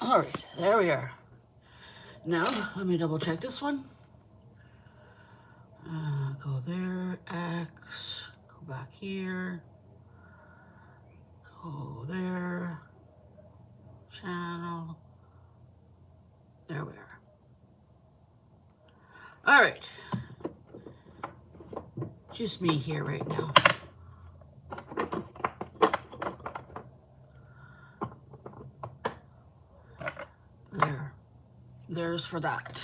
All right, there we are. Now, let me double check this one. Go there, X, go back here, go there, channel, there we are. All right, just me here right now. There's for that.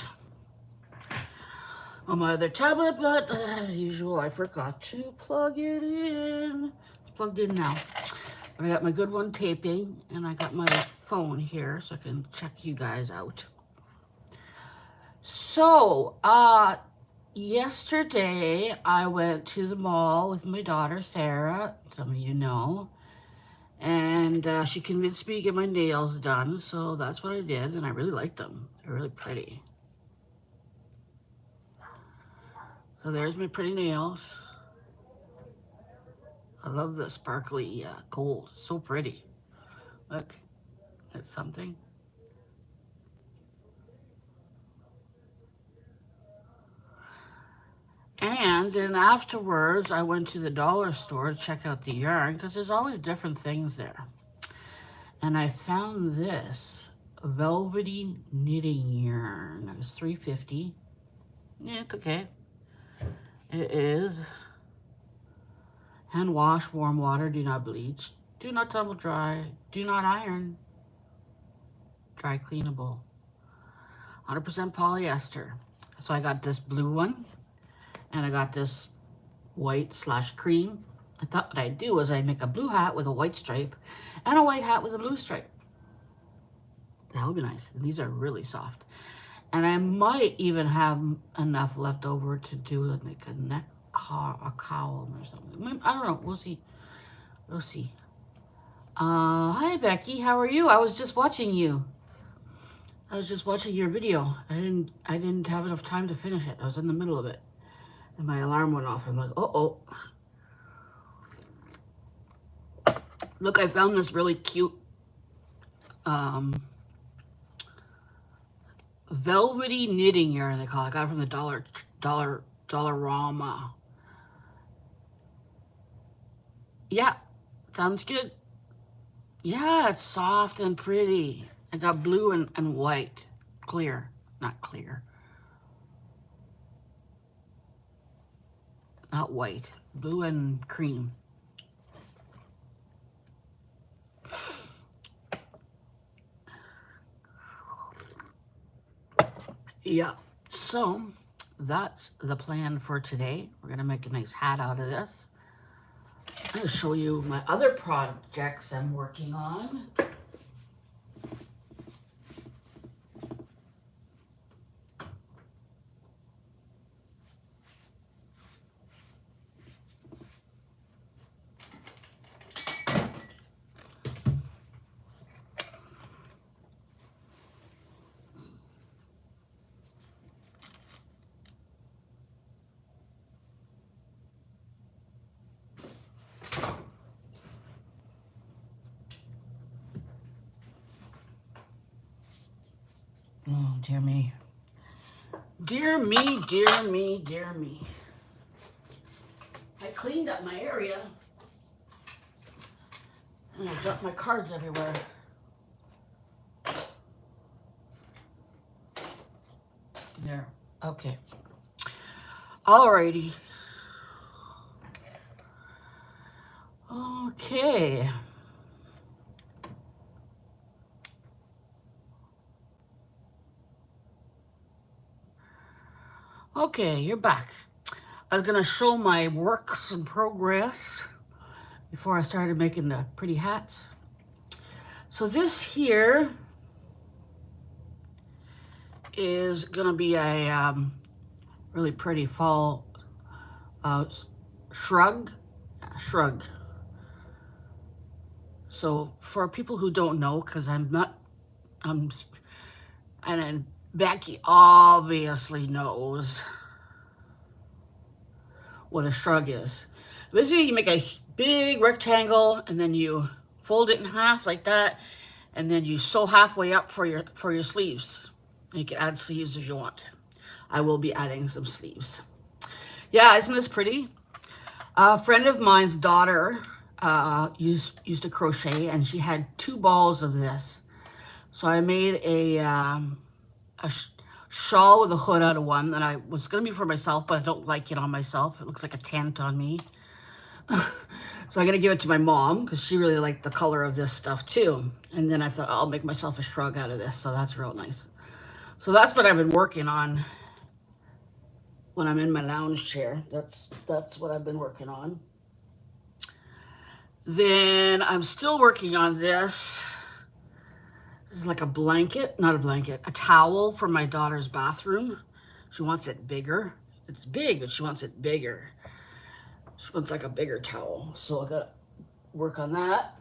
On my other tablet, but as usual, I forgot to plug it in. It's plugged in now. I got my good one taping, and I got my phone here so I can check you guys out. So, yesterday I went to the mall with my daughter, Sarah, some of you know, and she convinced me to get my nails done, so that's what I did, and I really liked them. They're really pretty. So there's my pretty nails. I love the sparkly gold. So pretty. Look, that's something. And then afterwards, I went to the dollar store to check out the yarn because there's always different things there. And I found this velvety knitting yarn. It was $3.50. Yeah, it's okay. It is hand wash, warm water, do not bleach, do not tumble dry, do not iron, dry cleanable, 100% polyester. So I got this blue one, and I got this white/cream. I thought what I'd do was I'd make a blue hat with a white stripe and a white hat with a blue stripe. That would be nice. And these are really soft. And I might even have enough left over to do like a neck a cowl or something. I don't know. We'll see. We'll see. Hi Becky, how are you? I was just watching you. I was just watching your video. I didn't have enough time to finish it. I was in the middle of it. And my alarm went off. I'm like, uh-oh. Look, I found this really cute velvety knitting yarn, they call it. I got it from the Dollarama. Yeah, sounds good. Yeah, it's soft and pretty. I got blue and white. Clear, not clear. Not white. Blue and cream. Yeah, so that's the plan for today. We're gonna make a nice hat out of this. I'm gonna show you my other projects I'm working on. Oh, dear me. Dear me, dear me, dear me. I cleaned up my area. And I dropped my cards everywhere. There. Okay. Alrighty. Okay. Okay, you're back. I was gonna show my works in progress before I started making the pretty hats. So this here is gonna be a really pretty fall shrug. So for people who don't know, because and then Becky obviously knows what a shrug is. Basically, you make a big rectangle and then you fold it in half like that, and then you sew halfway up for your sleeves. You can add sleeves if you want. I will be adding some sleeves. Yeah, isn't this pretty? A friend of mine's daughter used to crochet, and she had 2 balls of this. So I made a shawl with a hood out of one that I was going to be for myself, but I don't like it on myself. It looks like a tent on me. So I'm going to give it to my mom because she really liked the color of this stuff too. And then I thought I'll make myself a shrug out of this. So that's real nice. So that's what I've been working on when I'm in my lounge chair. That's what I've been working on. Then I'm still working on this. This is like a blanket, not a blanket, a towel for my daughter's bathroom. She wants it bigger. It's big, but she wants it bigger. She wants like a bigger towel. So I gotta work on that.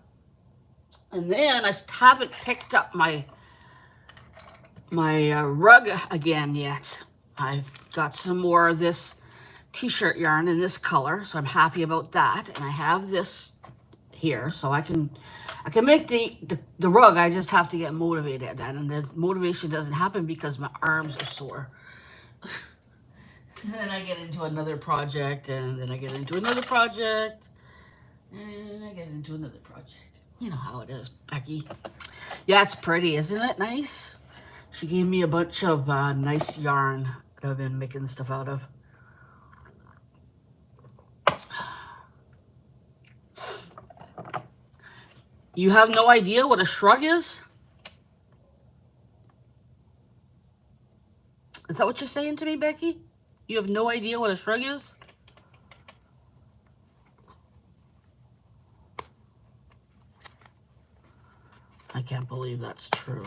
And then I haven't picked up my rug again yet. I've got some more of this t-shirt yarn in this color, so I'm happy about that. And I have this here, so I can make the rug. I just have to get motivated, and the motivation doesn't happen because my arms are sore. And then I get into another project, and then I get into another project, and I get into another project. You know how it is, Becky. Yeah, it's pretty, isn't it? Nice. She gave me a bunch of nice yarn that I've been making stuff out of. You have no idea what a shrug is? Is that what you're saying to me, Becky? You have no idea what a shrug is? I can't believe that's true.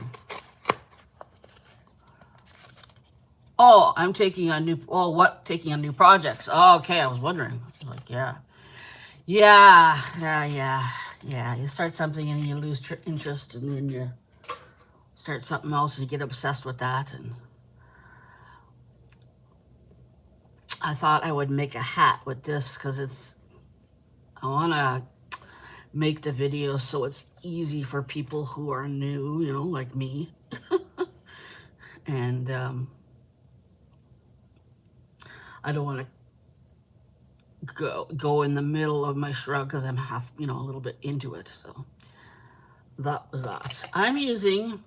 Oh, I'm taking on new, oh, what? Taking on new projects. Oh, okay, I was wondering. I was like, yeah. Yeah. You start something and you lose interest, and then you start something else and you get obsessed with that. And I thought I would make a hat with this because I want to make the video so it's easy for people who are new, you know, like me. And I don't want to go in the middle of my shrug because I'm half, a little bit into it. So that was that. I'm using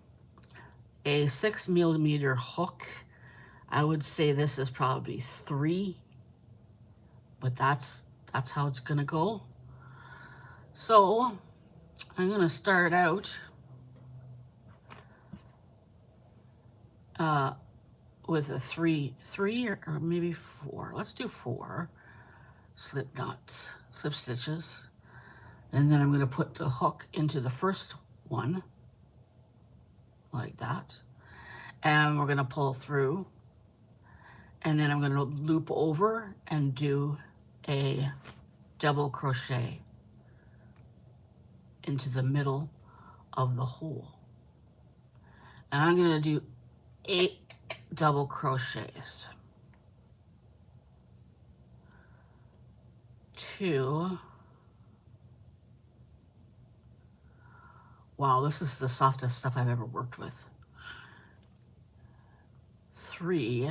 a 6mm hook. I would say this is probably 3, but that's how it's gonna go. So I'm gonna start out with a three or maybe 4. Let's do 4 slip stitches, and then I'm gonna put the hook into the first one like that, and we're gonna pull through, and then I'm gonna loop over and do a double crochet into the middle of the hole. And I'm gonna do 8 double crochets. 2. Wow, this is the softest stuff I've ever worked with. 3.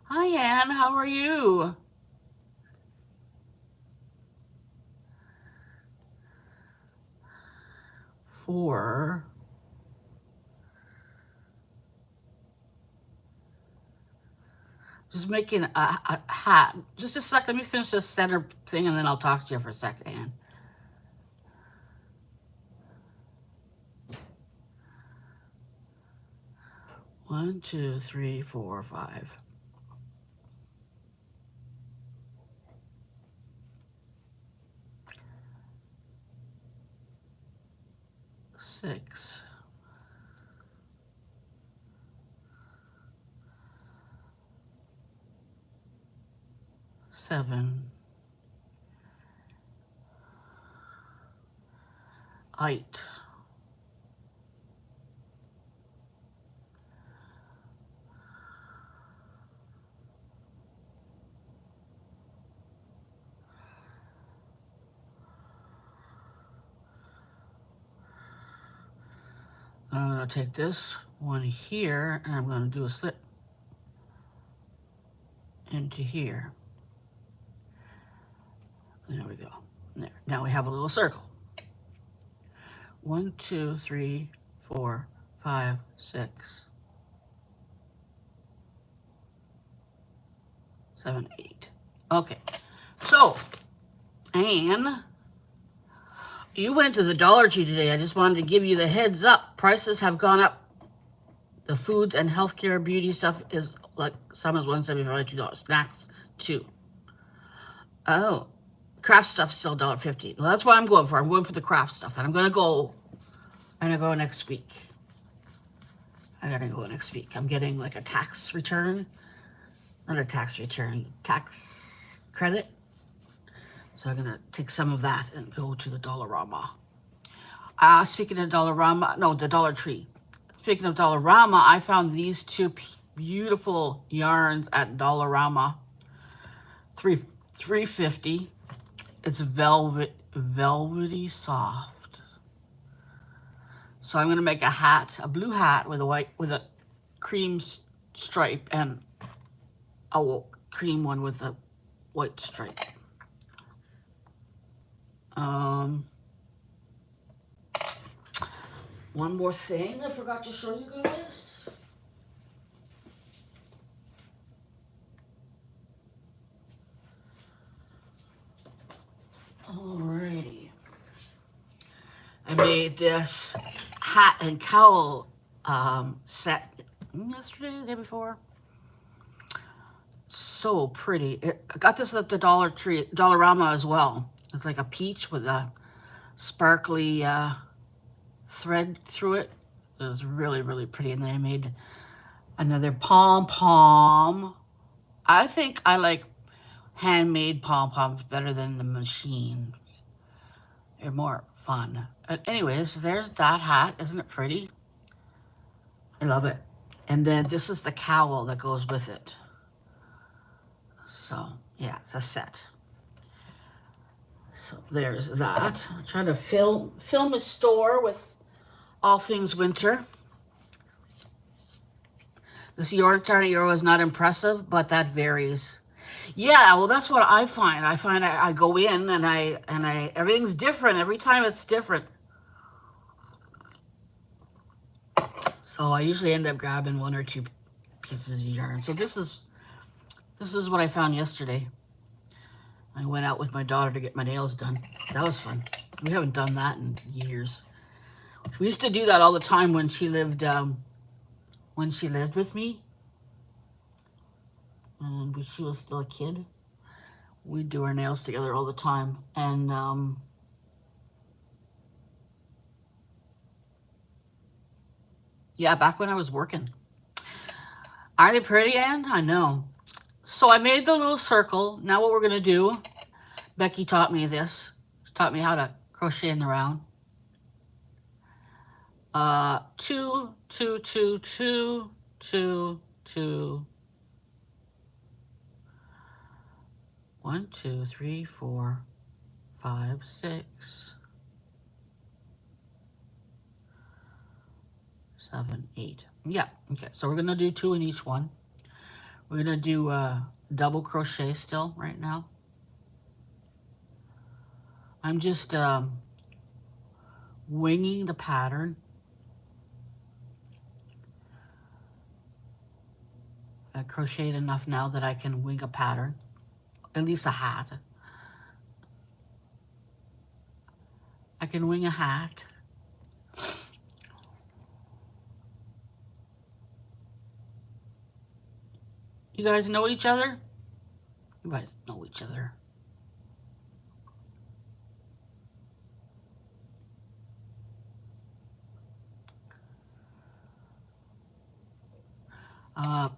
Hi, Anne, how are you? 4. Just making a hat. Just a sec, let me finish this center thing and then I'll talk to you for a second, Anne. One, 2, 3, 4, 5. 6. 7. 8. 9. I'm going to take this one here and I'm going to do a slip into here. There we go. There. Now we have a little circle. 1, 2, 3, 4, 5, 6, 7, 8. Okay. So, Anne, you went to the Dollar Tree today. I just wanted to give you the heads up. Prices have gone up. The foods and healthcare beauty stuff is like some is $1.75, $2. Snacks $2. Oh, craft stuff still $1.50. Well, that's what I'm going for. I'm going for the craft stuff, and I'm gonna go next week. I gotta go next week. I'm getting like a tax return, not a tax return, tax credit. So I'm gonna take some of that and go to the Dollarama. Speaking of Dollarama, no, the Dollar Tree. Speaking of Dollarama, I found these two beautiful yarns at Dollarama. $3.50. It's velvety soft. So I'm gonna make a hat, a blue hat with a cream stripe and a cream one with a white stripe. One more thing I forgot to show you guys. Alrighty. I made this hat and cowl set yesterday, the day before. So pretty. I got this at the Dollarama as well. It's like a peach with a sparkly thread through it. It was really, really pretty. And then I made another pom-pom. I think I like handmade pom-poms better than the machine. They're more fun. But anyways, there's that hat. Isn't it pretty? I love it. And then this is the cowl that goes with it. So, yeah, it's a set. So there's that. I'm trying to film a store with all things winter. This €1 is not impressive, but that varies. Yeah, well, that's what I find. I go in and I everything's different. Every time it's different. So I usually end up grabbing 1 or 2 pieces of yarn. So this is what I found yesterday. I went out with my daughter to get my nails done. That was fun. We haven't done that in years. We used to do that all the time when she lived with me. And when she was still a kid, we'd do our nails together all the time. And yeah, back when I was working. Aren't they pretty, Anne? I know. So I made the little circle. Now what we're going to do, Becky taught me this. She taught me how to crochet in the round. 2, 2, 2, 2, 2, 2. 1, 2, 3, 4, 5, 6, 7, 8. Yeah, okay. So we're going to do 2 in each one. We're going to do double crochet still right now. I'm just winging the pattern. I crocheted enough now that I can wing a pattern, at least a hat. I can wing a hat. You guys know each other? You guys know each other.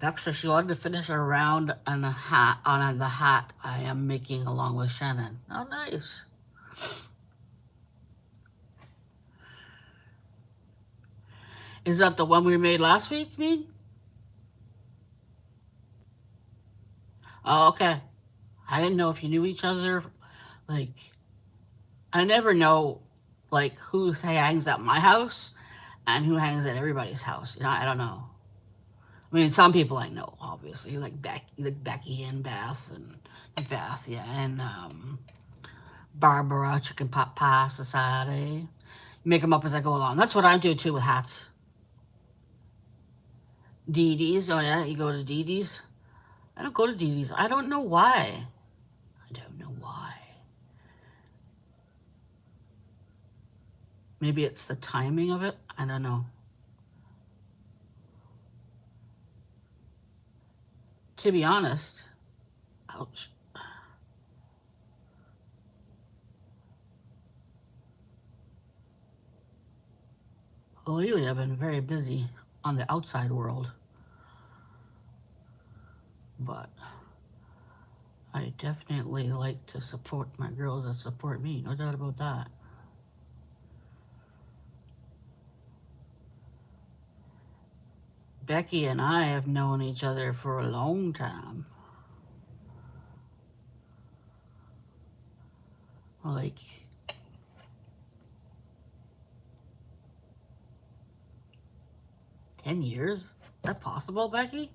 Actually, she wanted to finish a round on the hat I am making along with Shannon. Oh, nice. Is that the one we made last week, you mean? Oh, okay. I didn't know if you knew each other. Like, I never know, like, who hangs at my house and who hangs at everybody's house. I don't know. I mean, some people I know, obviously, like Becky and Beth and Beth, yeah, and Barbara, Chicken Pot Pie Society. Make them up as I go along. That's what I do too with hats. Dee Dee's, oh yeah, you go to Dee Dee's. I don't go to Dee Dee's. I don't know why. I don't know why. Maybe it's the timing of it. I don't know. To be honest, ouch. Lately, I've been very busy on the outside world, but I definitely like to support my girls that support me. No doubt about that. Becky and I have known each other for a long time. Like 10 years? Is that possible, Becky?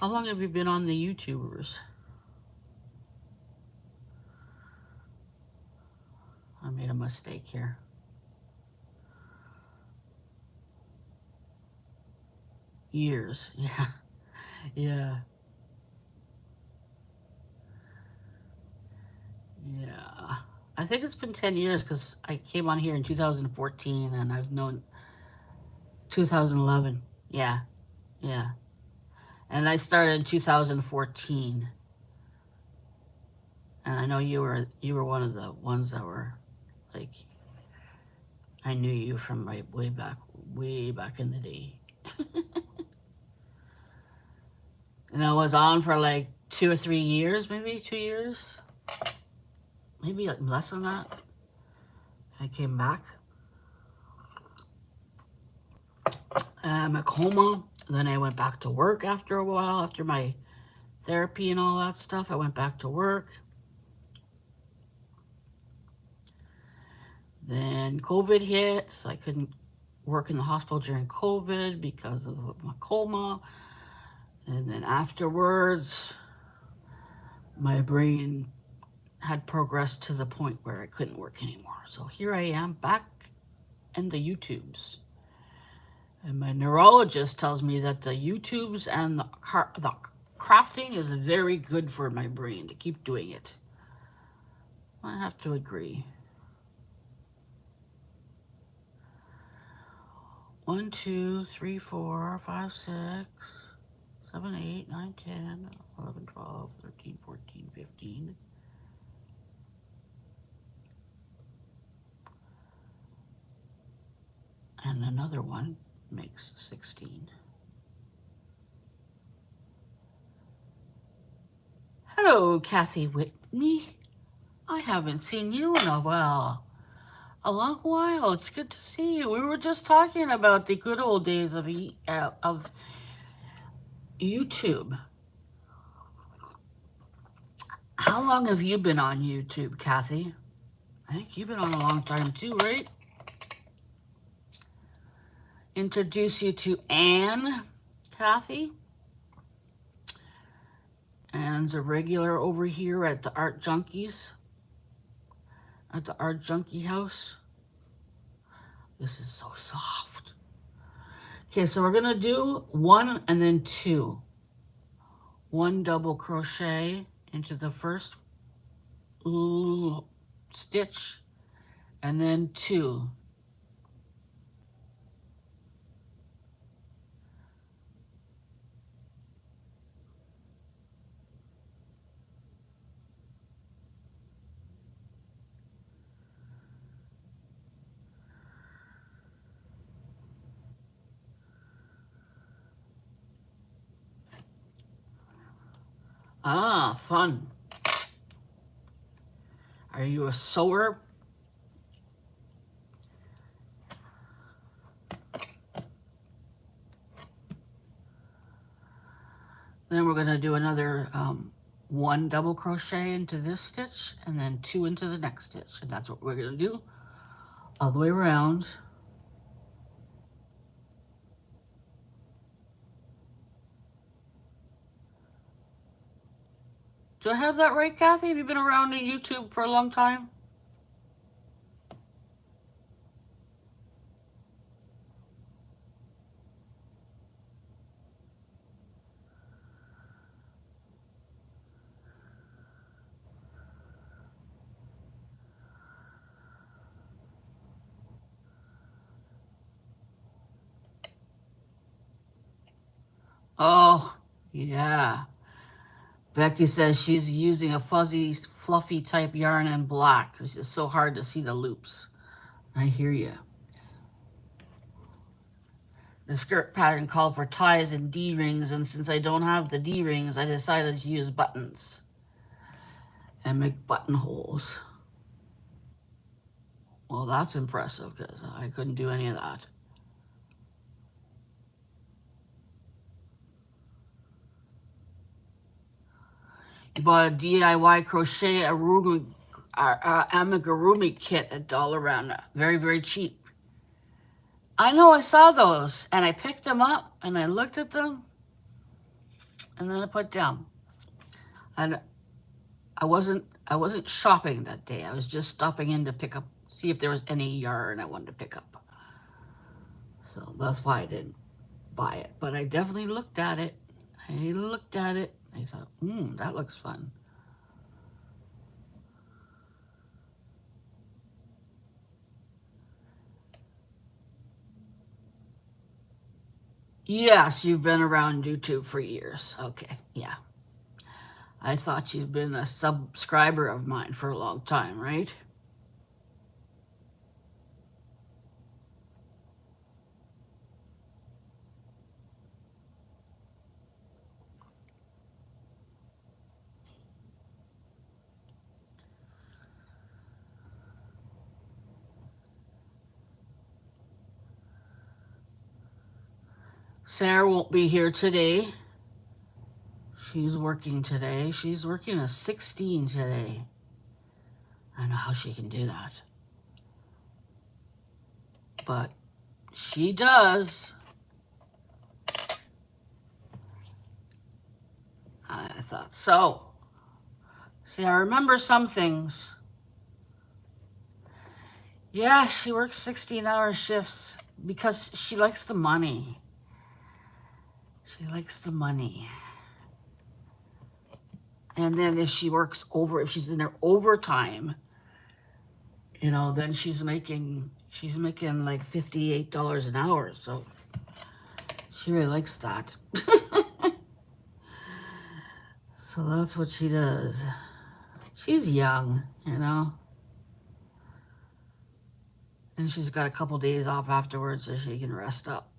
How long have you been on the YouTubers? I made a mistake here. Years. Yeah. Yeah. Yeah. I think it's been 10 years because I came on here in 2014 and I've known 2011. Yeah. Yeah. And I started in 2014. And I know you were one of the ones that were like I knew you from way back in the day. And I was on for like 2 or 3 years, maybe 2 years, maybe like less than that. I came back. I'm a coma. Then I went back to work after a while, after my therapy and all that stuff. I went back to work. Then COVID hit, so I couldn't work in the hospital during COVID because of my coma. And then afterwards, my brain had progressed to the point where I couldn't work anymore. So here I am back in the YouTubes. And my neurologist tells me that the YouTubes and the crafting is very good for my brain to keep doing it. I have to agree. 1, 2, 3, 4, 5, 6, 7, 8, 9, 10, 11, 12, 13, 14, 15. And another one makes 16. Hello, Kathy Whitney. I haven't seen you in a long while. It's good to see you. We were just talking about the good old days of YouTube. How long have you been on YouTube, Kathy? I think you've been on a long time too, right? Introduce you to Anne, Kathy. Anne's a regular over here at the Art Junkies, at the Art Junkie house. This is so soft. Okay, so we're gonna do 1 and then 2. 1 double crochet into the first stitch, and then 2. Ah, fun. Are you a sewer? Then we're going to do another 1 double crochet into this stitch and then 2 into the next stitch. And that's what we're going to do all the way around. Do I have that right, Kathy? Have you been around in YouTube for a long time? Oh, yeah. Becky says she's using a fuzzy, fluffy type yarn in black. It's just so hard to see the loops. I hear you. The skirt pattern called for ties and D-rings, and since I don't have the D-rings, I decided to use buttons and make buttonholes. Well, that's impressive because I couldn't do any of that. You bought a DIY crochet amigurumi kit at Dollarama. Very, very cheap. I know, I saw those and I picked them up and I looked at them and then I put down. And I wasn't shopping that day. I was just stopping in to pick up, see if there was any yarn I wanted to pick up. So that's why I didn't buy it. But I definitely looked at it. I thought, that looks fun. Yes, you've been around YouTube for years. Okay, yeah. I thought you'd been a subscriber of mine for a long time, right? Sarah won't be here today. She's working today. She's working a 16 today. I don't know how she can do that. But she does. I thought so. See, I remember some things. Yeah, she works 16-hour shifts because she likes the money. She likes the money. And then if she's in her overtime, then she's making like $58 an hour. So she really likes that. So that's what she does. She's young. And she's got a couple days off afterwards so she can rest up.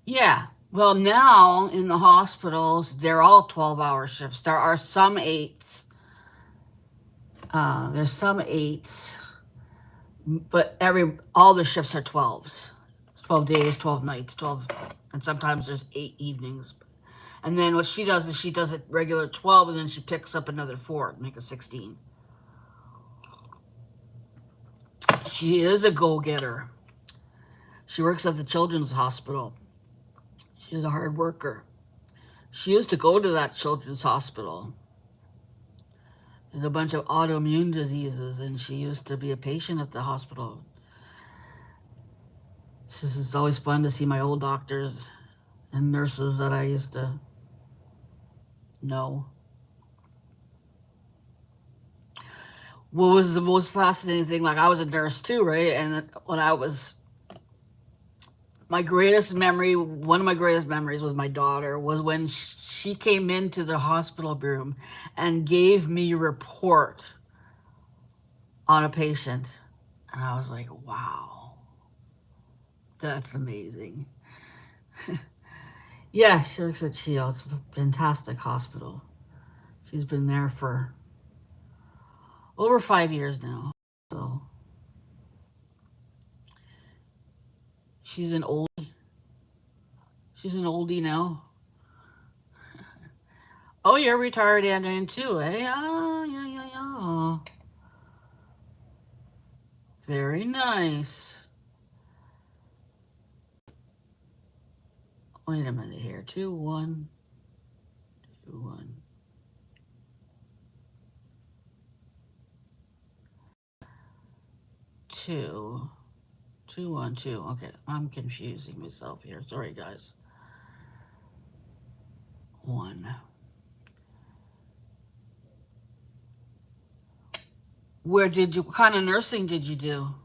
Yeah. Well, now in the hospitals, they're all 12-hour shifts. There are some eights. There's some eights, but all the shifts are 12s. 12 days, 12 nights, 12, and sometimes there's 8 evenings. And then what she does is she does it regular 12, and then she picks up another 4, make a 16. She is a go-getter. She works at the children's hospital. She's a hard worker. She used to go to that children's hospital. There's a bunch of autoimmune diseases, and she used to be a patient at the hospital. It's always fun to see my old doctors and nurses that I used to know. What was the most fascinating thing? Like, I was a nurse too, right? And when I was, one of my greatest memories with my daughter was when she came into the hospital room and gave me a report on a patient. And I was like, wow, that's amazing. Yeah, she works at Shield. It's a fantastic hospital. She's been there for over 5 years now. So she's an oldie. She's an oldie now. Oh, you're retired Indian too, eh? Ah, yeah, yeah, yeah. Very nice. Wait a minute here. 2 1 2 1 2 2 1 2. Okay, I'm confusing myself here. Sorry, guys. 1. What kind of nursing did you do?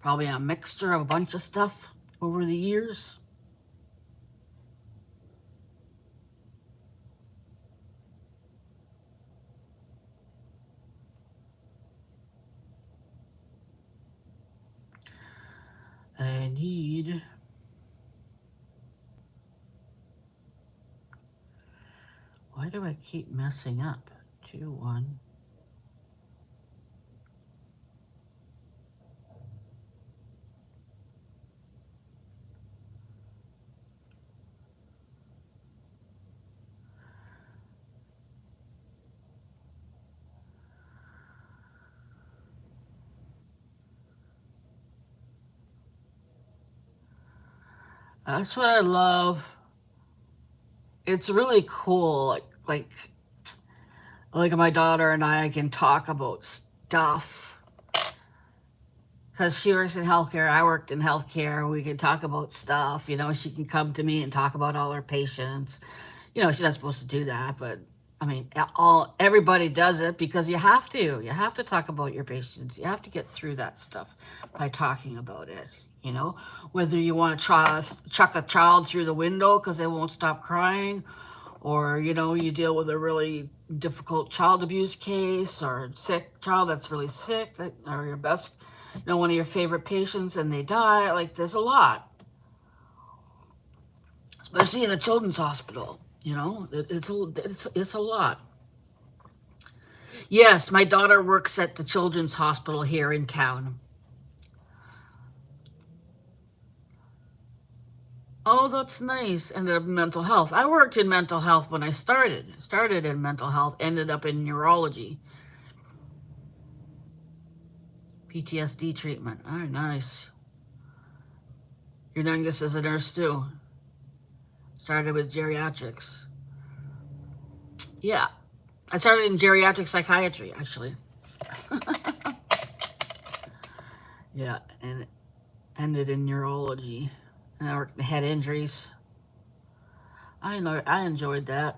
Probably a mixture of a bunch of stuff over the years. I need. Why do I keep messing up? 2 1. That's what I love. It's really cool. Like my daughter and I can talk about stuff because she works in healthcare. I worked in healthcare. We can talk about stuff. She can come to me and talk about all her patients. She's not supposed to do that, but I mean, everybody does it because you have to. You have to talk about your patients. You have to get through that stuff by talking about it. Whether you want to chuck a child through the window because they won't stop crying, or you deal with a really difficult child abuse case or a sick child that's really sick, or your best, one of your favorite patients and they die. Like, there's a lot, especially in a children's hospital. It's a lot. Yes, my daughter works at the children's hospital here in town. Oh, that's nice. And mental health. I worked in mental health when I started in mental health, ended up in neurology. PTSD treatment. Oh, nice. Your youngest is a nurse too. Started with geriatrics. Yeah, I started in geriatric psychiatry actually. Yeah, and ended in neurology. And I worked in head injuries. I enjoyed that.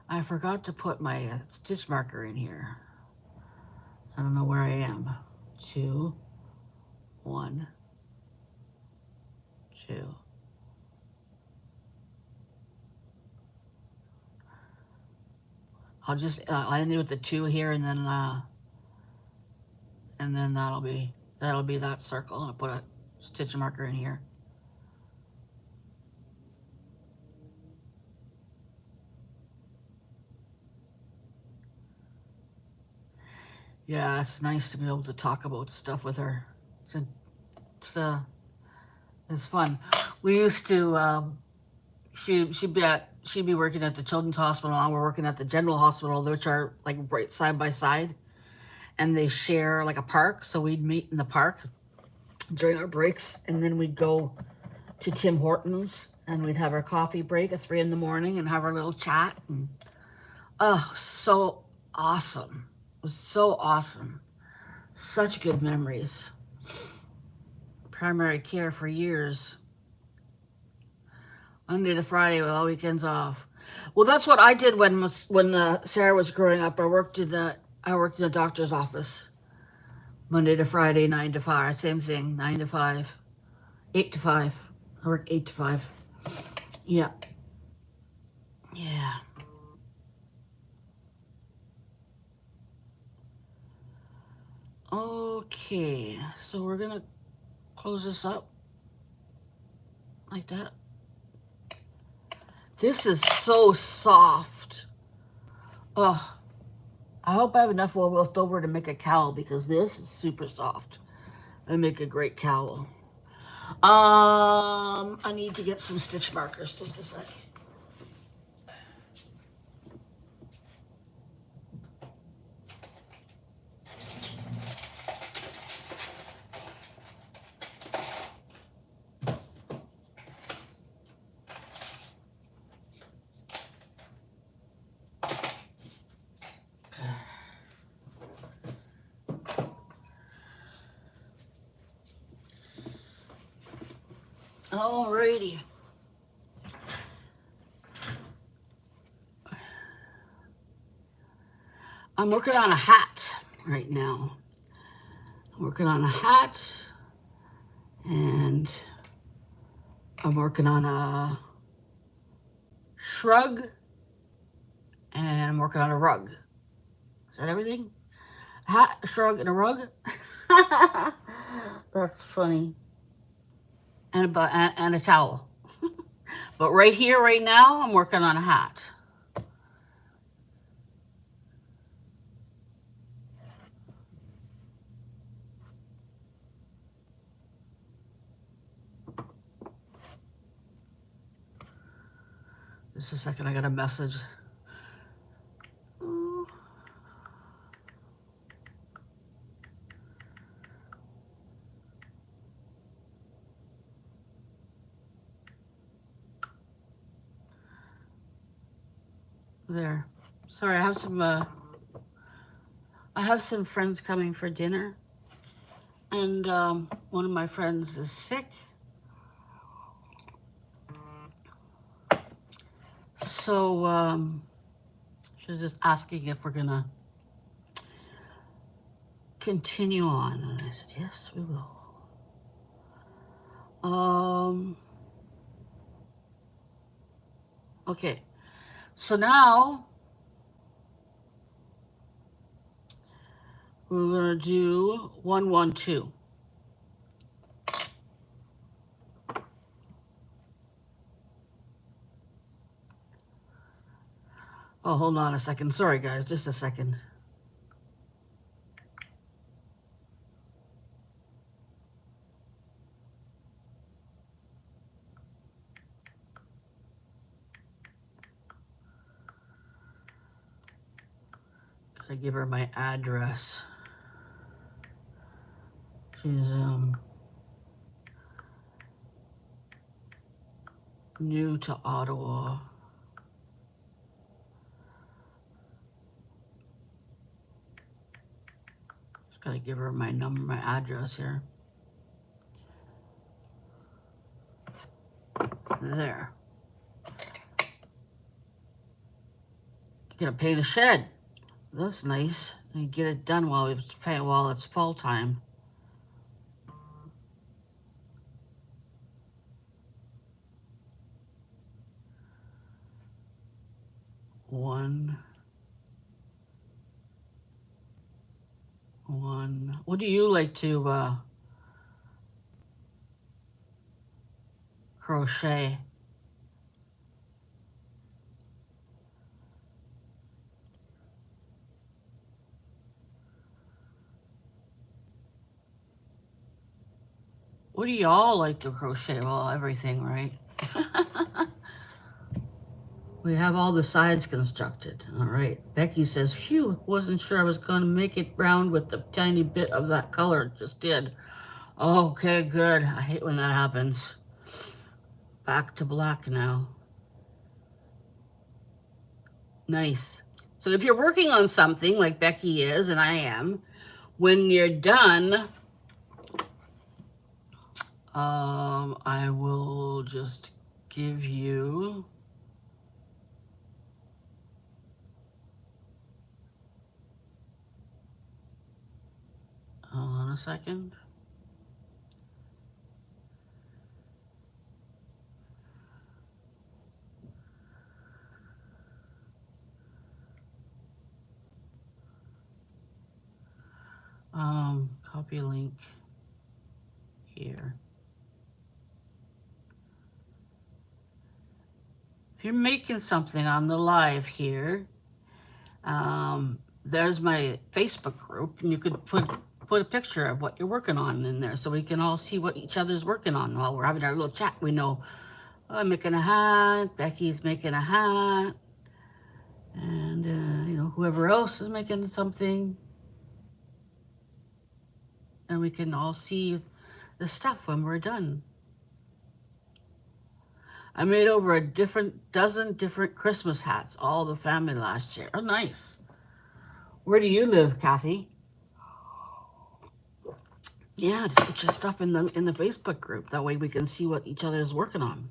I forgot to put my stitch marker in here. I don't know where I am. 2 1 2. I'll end it with the 2 here, and then that'll be that circle. I'll put a stitch marker in here. Yeah, it's nice to be able to talk about stuff with her. It's uh, it's fun. We used to. She'd be working at the children's hospital. And we're working at the general hospital, which are like right side by side, and they share like a park. So we'd meet in the park during our breaks, and then we'd go to Tim Hortons, and we'd have our coffee break at 3 in the morning and have our little chat. And oh, so awesome! It was so awesome. Such good memories. Primary care for years, Monday to Friday with all weekends off. Well, that's what I did when Sarah was growing up. I worked in the doctor's office Monday to Friday, 9 to 5. Same thing, 9 to 5, 8 to 5. I worked 8 to 5. Yeah, yeah. Okay, so we're gonna close this up like that. This is so soft. Oh, I hope I have enough wool left over to make a cowl because this is super soft. I make a great cowl. I need to get some stitch markers. Just a sec. Alrighty. I'm working on a hat right now. I'm working on a hat, and I'm working on a shrug, and I'm working on a rug. Is that everything? A hat, a shrug, and a rug? That's funny. And a towel. But right here, right now, I'm working on a hat. Just a second, I got a message. There. Sorry, I have some friends coming for dinner, and one of my friends is sick. So she's just asking if we're gonna continue on, and I said yes, we will. Okay, so now we're gonna do 1, 1, 2. Oh, hold on a second. Sorry, guys, just a second. Gotta give her my address. She's new to Ottawa. Just gotta give her my number, my address here. There. Gonna paint a shed. That's nice. And get it done while it's fall time. One. What do you like to crochet? What do y'all like to crochet? Well, everything, right? We have all the sides constructed. All right. Becky says, phew, wasn't sure I was going to make it round with the tiny bit of that color. Just did. Okay, good. I hate when that happens. Back to black now. Nice. So if you're working on something like Becky is and I am, when you're done, I will just give you hold on a second. Copy link here. If you're making something on the live here, there's my Facebook group, and you could put put a picture of what you're working on in there so we can all see what each other's working on while we're having our little chat. We know, oh, I'm making a hat, Becky's making a hat, and, you know, whoever else is making something. And we can all see the stuff when we're done. I made over a dozen different Christmas hats, all the family last year. Oh, nice. Where do you live, Kathy? Yeah, just put your stuff in the Facebook group. That way we can see what each other is working on.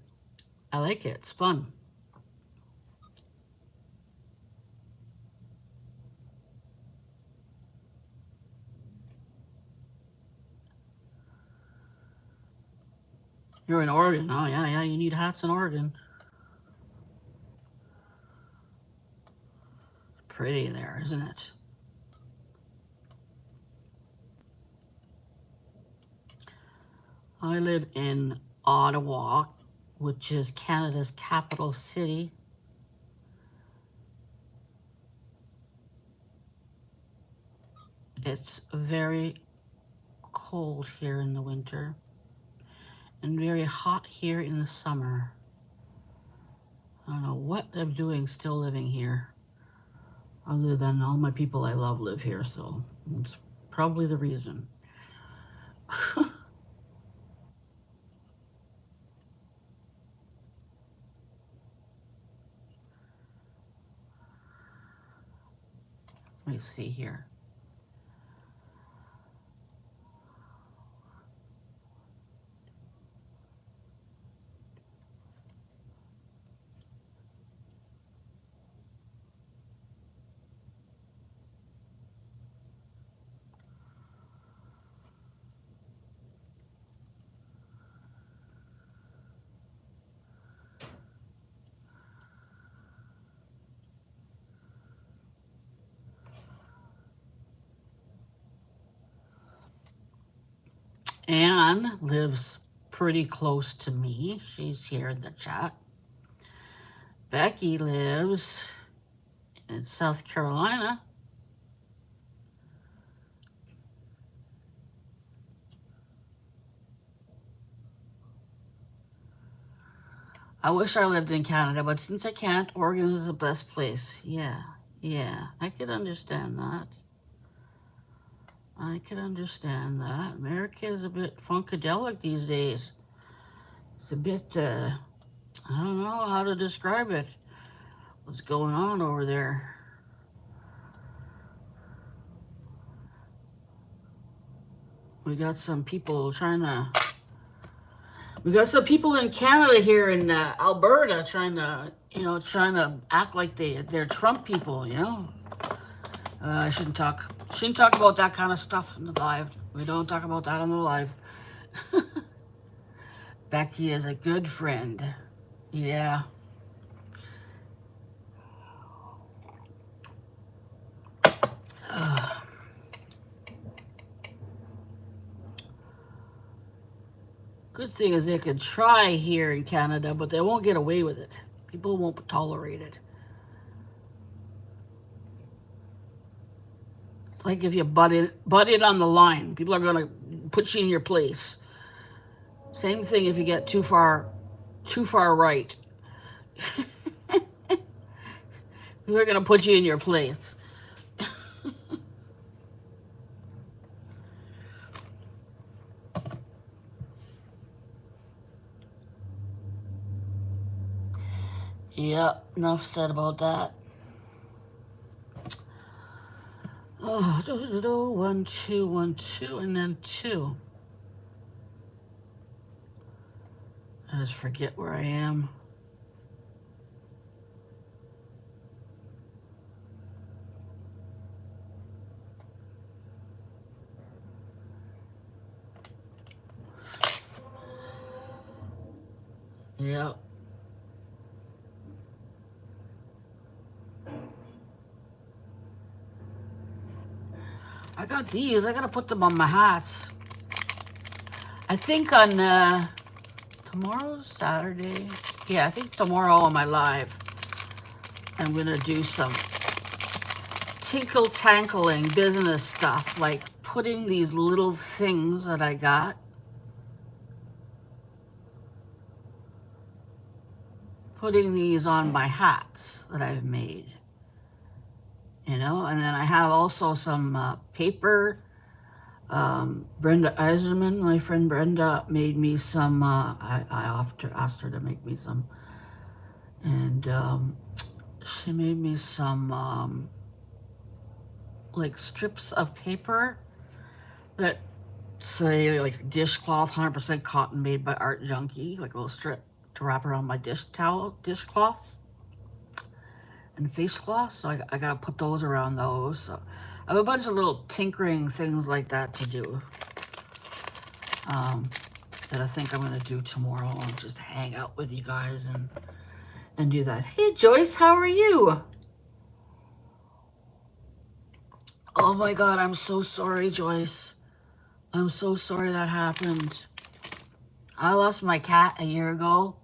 I like it. It's fun. You're in Oregon. Oh, yeah, yeah. You need hats in Oregon. Pretty there, isn't it? I live in Ottawa, which is Canada's capital city. It's very cold here in the winter and very hot here in the summer. I don't know what I'm doing still living here, other than all my people I love live here, so it's probably the reason. Let me see here. Anne lives pretty close to me. She's here in the chat. Becky lives in South Carolina. I wish I lived in Canada, but since I can't, Oregon is the best place. Yeah, yeah, I could understand that. I can understand that. America is a bit funkadelic these days. It's a bit, I don't know how to describe it. What's going on over there? We got some people we got some people in Canada here in Alberta trying to act like they're Trump people, you know? I shouldn't talk about that kind of stuff in the live. We don't talk about that on the live. Becky is a good friend. Yeah. Good thing is they could try here in Canada, but they won't get away with it. People won't tolerate it. It's like if you butt it on the line. People are going to put you in your place. Same thing if you get too far right. People are going to put you in your place. Yep, enough said about that. Oh, 1, 2, 1, 2, and then 2. I just forget where I am. Yep. I got these. I gotta put them on my hats. I think on tomorrow's Saturday. Yeah, I think tomorrow on my live, I'm gonna do some tinkle-tankling business stuff, like putting these little things that I got, putting these on my hats that I've made, you know. And then I have also some paper. Brenda Eiserman, my friend Brenda, made me some. I asked her to make me some, and she made me some like strips of paper that say like dishcloth, 100% cotton, made by Art Junkie, like a little strip to wrap around my dishcloths and face cloths. So I gotta put those around those. So I have a bunch of little tinkering things like that to do. That I think I'm gonna do tomorrow, and just hang out with you guys and do that. Hey Joyce, how are you? Oh my God, I'm so sorry, Joyce. I'm so sorry that happened. I lost my cat a year ago,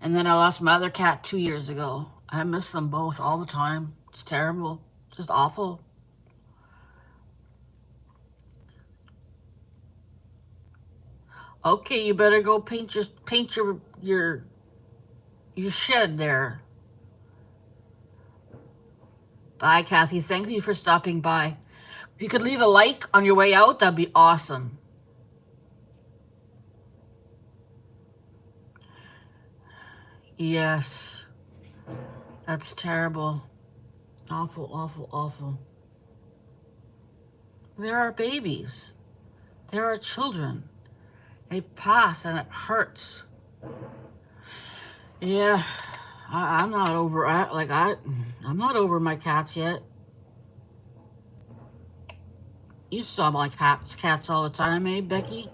and then I lost my other cat 2 years ago. I miss them both all the time. It's terrible. Just awful. Okay, you better go paint your shed there. Bye, Kathy. Thank you for stopping by. If you could leave a like on your way out, that'd be awesome. Yes, that's terrible. Awful, awful, awful. There are babies. There are children. They pass and it hurts. Yeah, I'm not over. I'm not over my cats yet. You saw my cats all the time, eh, Becky?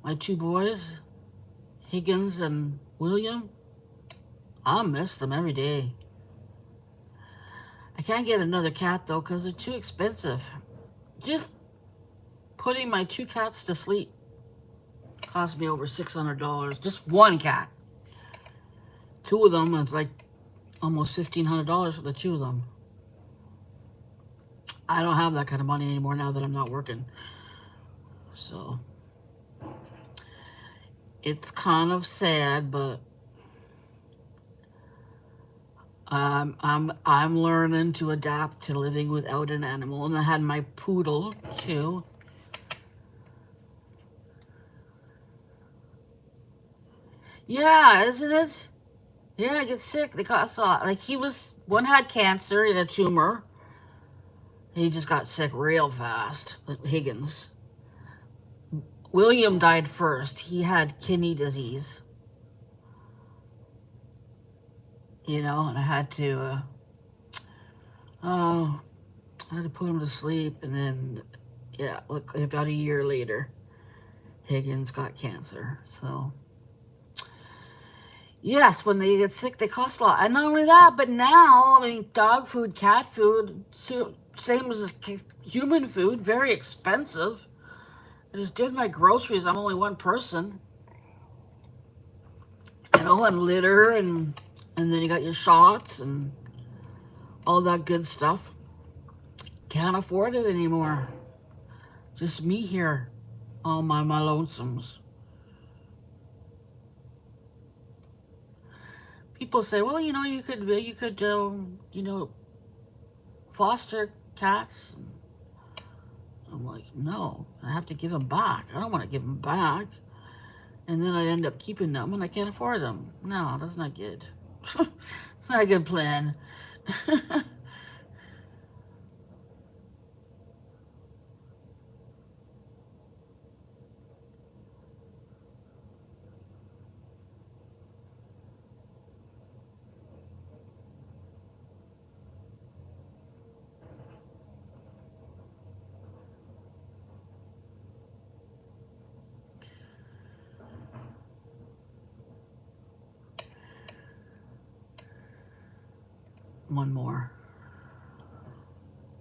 My two boys, Higgins and William. I miss them every day. I can't get another cat though because they're too expensive. Just putting my two cats to sleep cost me over $600. Just one cat. Two of them, it's like almost $1,500 for the two of them. I don't have that kind of money anymore now that I'm not working. So it's kind of sad, but I'm learning to adapt to living without an animal. And I had my poodle too. Yeah, isn't it? Yeah, I get sick. They got saw like one had cancer and a tumor. He just got sick real fast. Higgins. William died first. He had kidney disease. You know, and oh, I had to put him to sleep, and then, yeah, look, about a year later, Higgins got cancer. So, yes, when they get sick, they cost a lot. And not only that, but now, I mean, dog food, cat food, same as human food, very expensive. I just did my groceries. I'm only one person. You know, and litter, and then you got your shots and all that good stuff. Can't afford it anymore. Just me here, all my lonesomes. People say, well, you know, foster cats. I'm like, no, I have to give them back. I don't want to give them back. And then I end up keeping them and I can't afford them. No, that's not good. It's not a good plan. One more.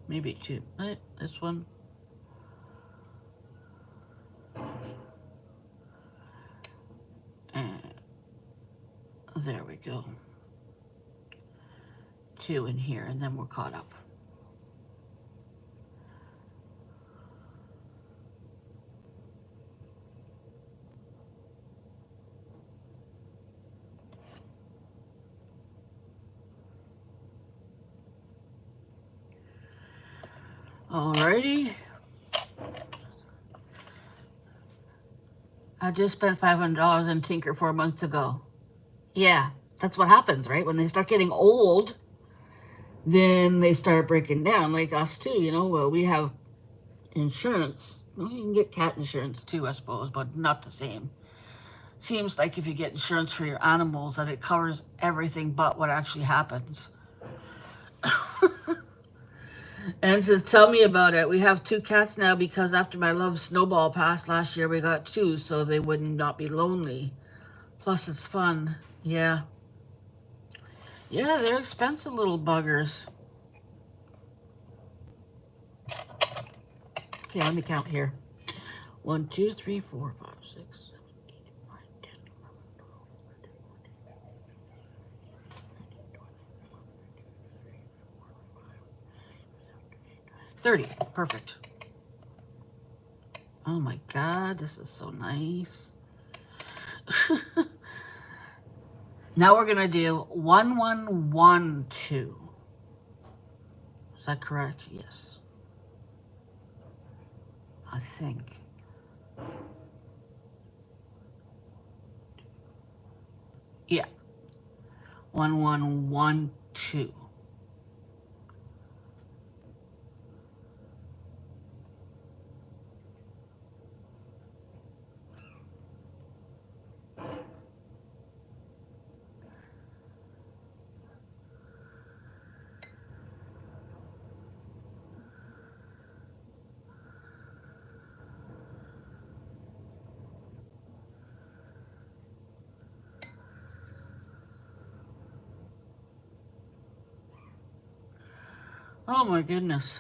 Maybe two. Right, this one. And there we go. Two in here, and then we're caught up. Alrighty. I just spent $500 in Tinker 4 months ago. Yeah, that's what happens, right? When they start getting old, then they start breaking down, like us too, you know. Well, we have insurance. Well, you can get cat insurance too, I suppose, but not the same. Seems like if you get insurance for your animals, that it covers everything but what actually happens. And says, tell me about it. We have 2 cats now because after my love Snowball passed last year, we got 2 so they would not be lonely. Plus, it's fun. Yeah. Yeah, they're expensive little buggers. Okay, let me count here. 1, 2, 3, 4, 5, 6, 7, 8, 9, 10, 30. Perfect. Oh my god, this is so nice. Now we're gonna do 1112. Is that correct? Yes. I think. Yeah. 1112. Oh my goodness.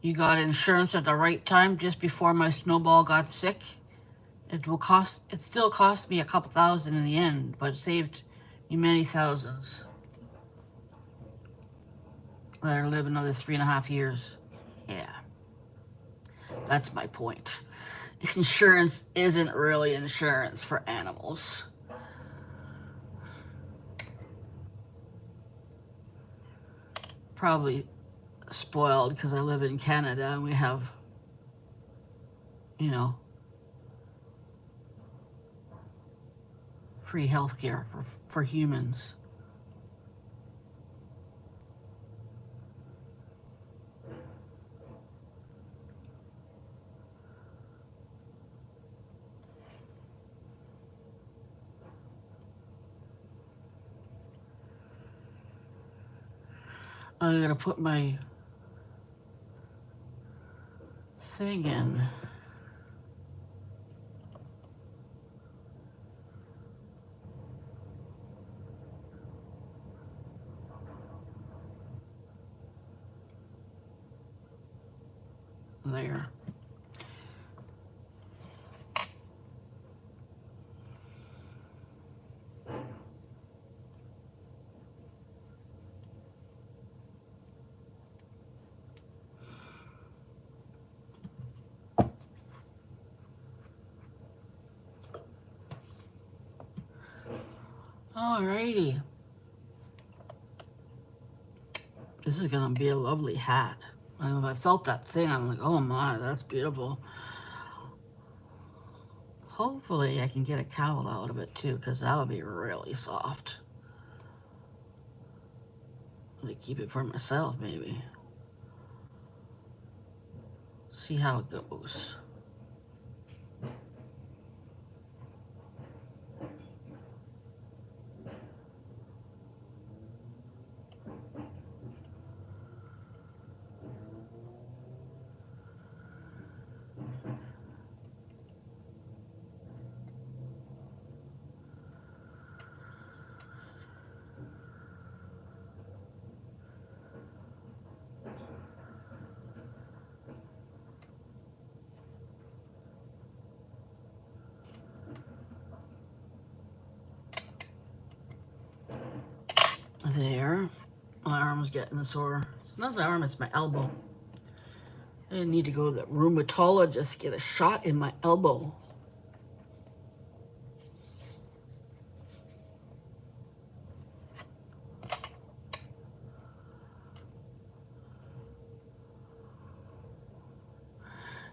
You got insurance at the right time just before my Snowball got sick. It still cost me a couple thousand in the end, but it saved me many thousands. Let her live another 3.5 years. Yeah, that's my point. Insurance isn't really insurance for animals. Probably spoiled because I live in Canada and we have, you know, free healthcare for humans. I'm gonna put my thing in. There. Alrighty. This is gonna be a lovely hat. I felt that thing. I'm like, oh my, that's beautiful. Hopefully I can get a cowl out of it too, because that would be really soft. To keep it for myself, maybe. See how it goes. There. My arm's getting sore. It's not my arm, it's my elbow. I need to go to the rheumatologist, get a shot in my elbow.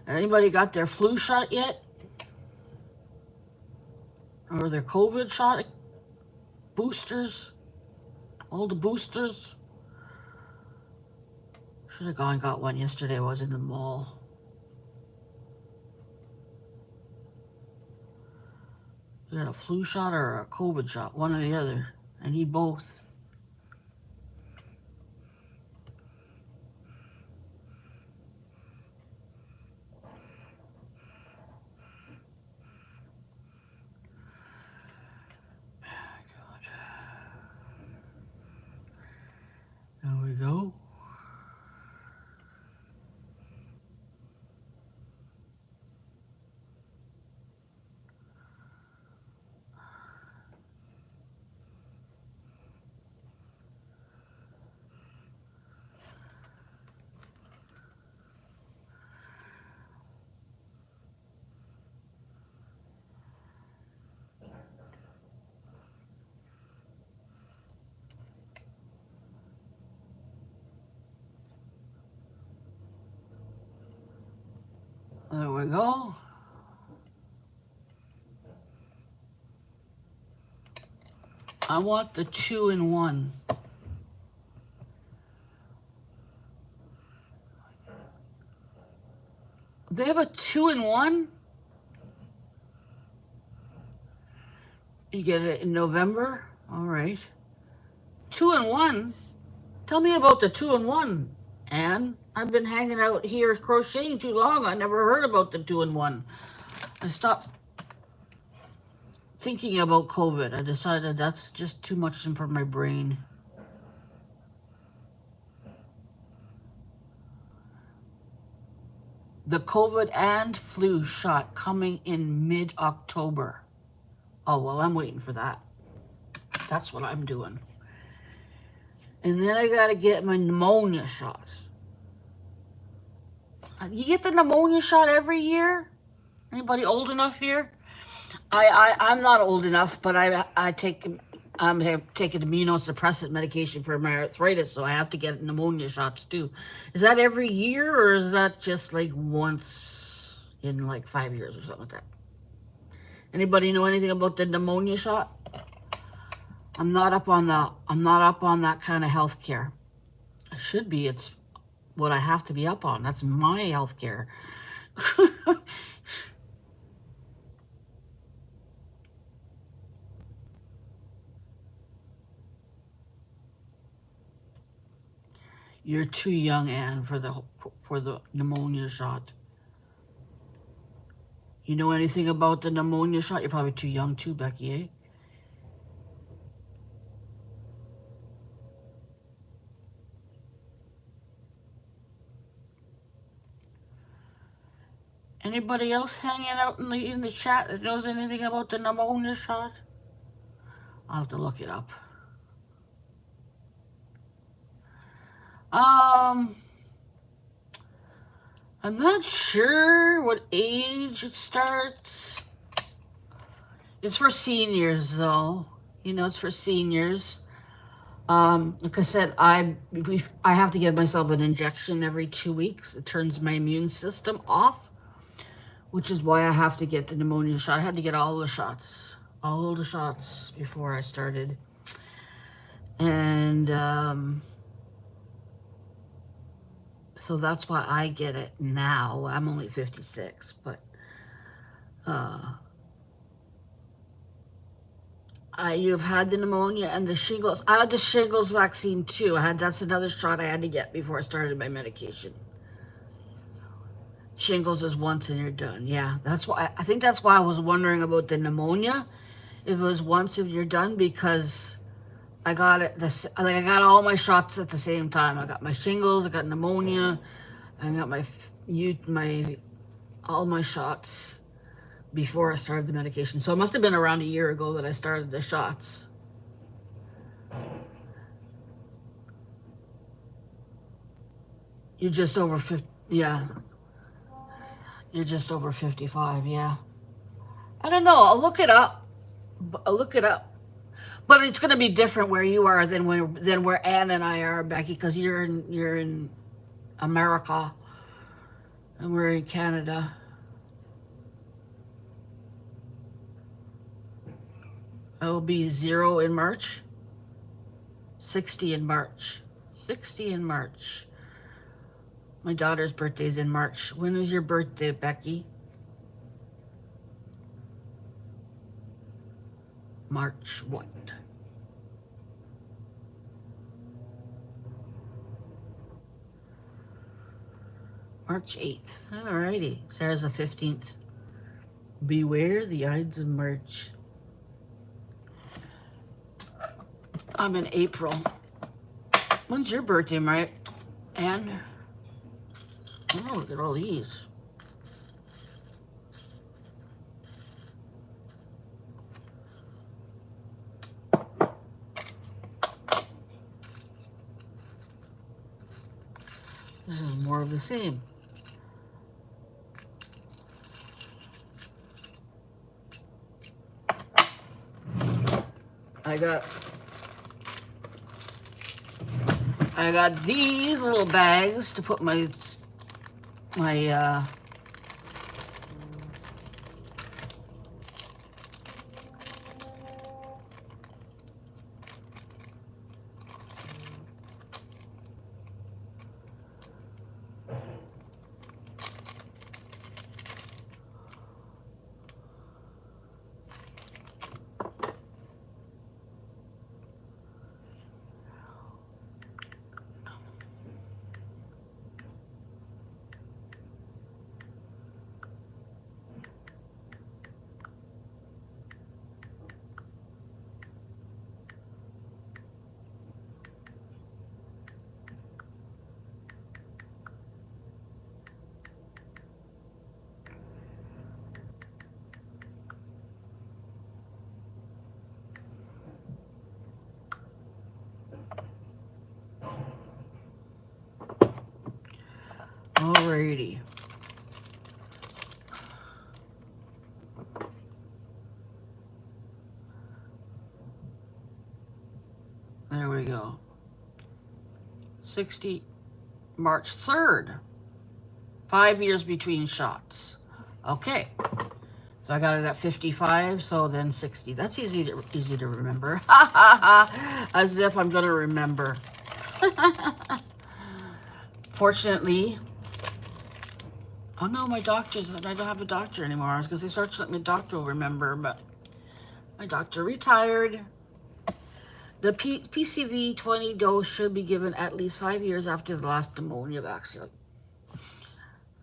Anybody got their flu shot yet? Or their COVID shot? Boosters? All the boosters? Should have gone and got one yesterday. I was in the mall. You got a flu shot or a COVID shot? One or the other. I need both. There we go. There we go. I want the 2-in-1. They have a 2-in-1? You get it in November? All right. 2-in-1? Tell me about the 2-in-1, Anne. I've been hanging out here crocheting too long. I never heard about the 2-in-1. I stopped thinking about COVID. I decided that's just too much for my brain. The COVID and flu shot coming in mid-October. Oh, well, I'm waiting for that. That's what I'm doing. And then I got to get my pneumonia shots. You get the pneumonia shot every year? Anybody old enough here? I'm not old enough, but I'm taking immunosuppressant medication for my arthritis, so I have to get pneumonia shots too. Is that every year, or is that just like once in like 5 years or something like that? Anybody know anything about the pneumonia shot? I'm not up on that kind of health care. I should be. It's what I have to be up on. That's my health care. You're too young, Anne, for the pneumonia shot. You know anything about the pneumonia shot? You're probably too young too, Becky, eh? Anybody else hanging out in the chat that knows anything about the pneumonia shot? I'll have to look it up. I'm not sure what age it starts. It's for seniors, though. You know, it's for seniors. Like I said, I have to give myself an injection every 2 weeks. It turns my immune system off, which is why I have to get the pneumonia shot. I had to get all the shots before I started. And so that's why I get it now. I'm only 56, but you've had the pneumonia and the shingles. I had the shingles vaccine too. That's another shot I had to get before I started my medication. Shingles is once and you're done. Yeah, that's why I think that's why I was wondering about the pneumonia. It was once and you're done because I got it. I got all my shots at the same time. I got my shingles. I got pneumonia. I got all my shots before I started the medication. So it must have been around a year ago that I started the shots. You're just over 50. Yeah. You're just over 55. Yeah. I don't know. I'll look it up. But it's going to be different where you are than where Anne and I are, Becky, because you're in America. And we're in Canada. It'll be 0 in March. 60 in March. 60 in March. My daughter's birthday's in March. When is your birthday, Becky? March what? March 8th. Alrighty. Sarah's the 15th. Beware the Ides of March. I'm in April. When's your birthday, right? And oh, look at all these. This is more of the same. I got these little bags to put my alrighty. There we go. 60 March 3rd. 5 years between shots. Okay. So I got it at 55, so then 60. That's easy to remember. As if I'm going to remember. Fortunately, oh no, my doctor's, I don't have a doctor anymore. I was going to say, fortunately, my doctor will remember, but my doctor retired. The PCV 20 dose should be given at least 5 years after the last pneumonia vaccine.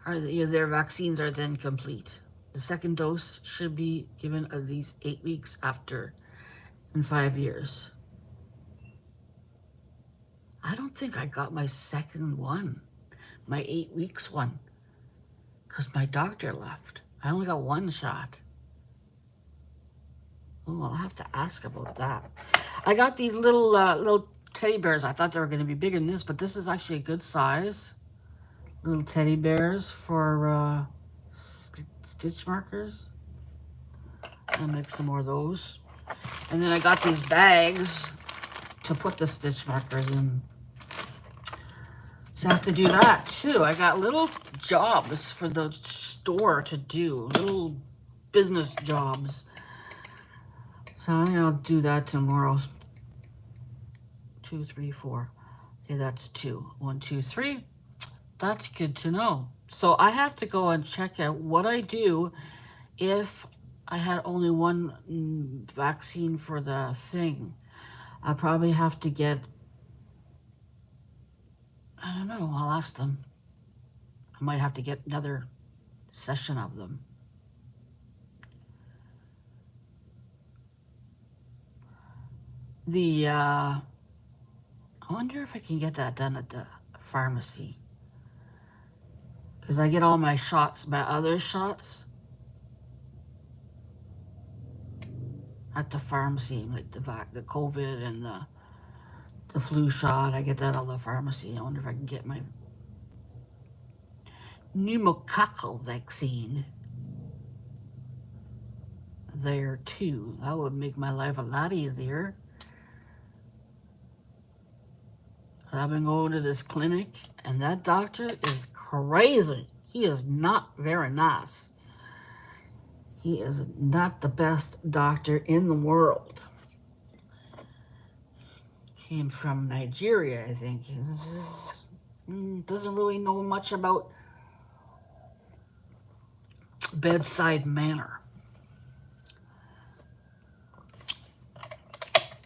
Their vaccines are then complete. The second dose should be given at least 8 weeks after in 5 years. I don't think I got my second one, my 8 weeks one, because my doctor left. I only got one shot. Oh, I'll have to ask about that. I got these little teddy bears. I thought they were going to be bigger than this, but this is actually a good size. Little teddy bears for stitch markers. I'll make some more of those. And then I got these bags to put the stitch markers in. So I have to do that too. I got little jobs for the store to do, little business jobs. So I'll do that tomorrow. 2, 3, 4. Okay, that's 2. 1, 2, 3. That's good to know. So I have to go and check out what I do if I had only one vaccine for the thing. I probably have to get, I don't know, I'll ask them. I might have to get another session of them. I wonder if I can get that done at the pharmacy. Because I get all my shots, my other shots, at the pharmacy, like the COVID and the flu shot. I get that at the pharmacy. I wonder if I can get my pneumococcal vaccine there too. That would make my life a lot easier. I've been going to this clinic, and that doctor is crazy. He is not very nice. He is not the best doctor in the world. Came from Nigeria, I think. Doesn't really know much about bedside manner.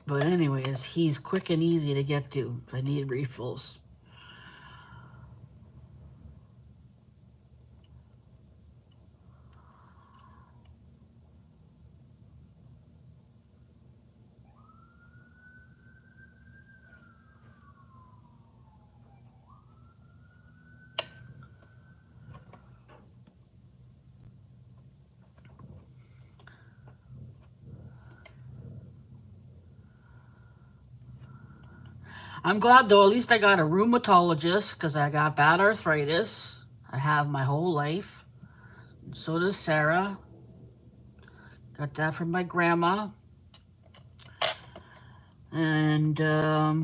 But anyways, he's quick and easy to get to if I need refills. I'm glad though, at least I got a rheumatologist because I got bad arthritis. I have my whole life. So does Sarah. Got that from my grandma. And I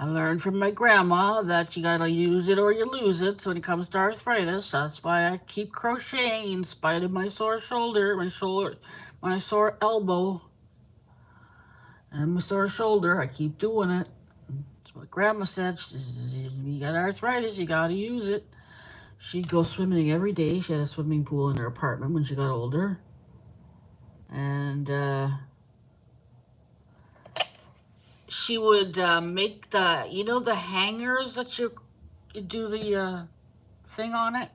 learned from my grandma that you gotta use it or you lose it when it comes to arthritis. That's why I keep crocheting in spite of my sore shoulder, my sore elbow, and my sore shoulder. I keep doing it. That's what grandma said. She says, you got arthritis, you gotta use it. She'd go swimming every day. She had a swimming pool in her apartment when she got older. And she would make the hangers that you do the thing on it,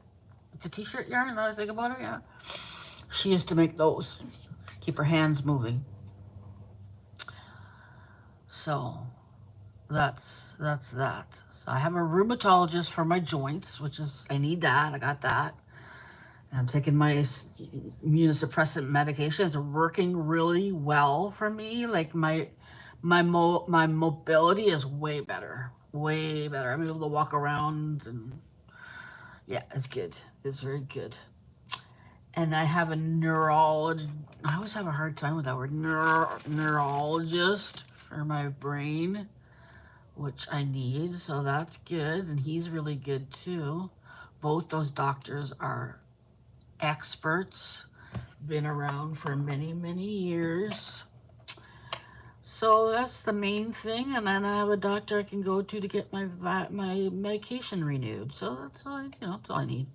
the t-shirt yarn. Now I think about it, yeah. She used to make those, keep her hands moving. So that's that. So I have a rheumatologist for my joints, which is I need that. I got that. And I'm taking my immunosuppressant medication. It's working really well for me. Like my mobility is way better, way better. I'm able to walk around, and yeah, it's good. It's very good. And I have a neurologist. I always have a hard time with that word, neurologist for my brain, which I need. So that's good, and he's really good too. Both those doctors are experts, been around for many, many years. So that's the main thing, and then I have a doctor I can go to get my medication renewed. So that's all that's all I need.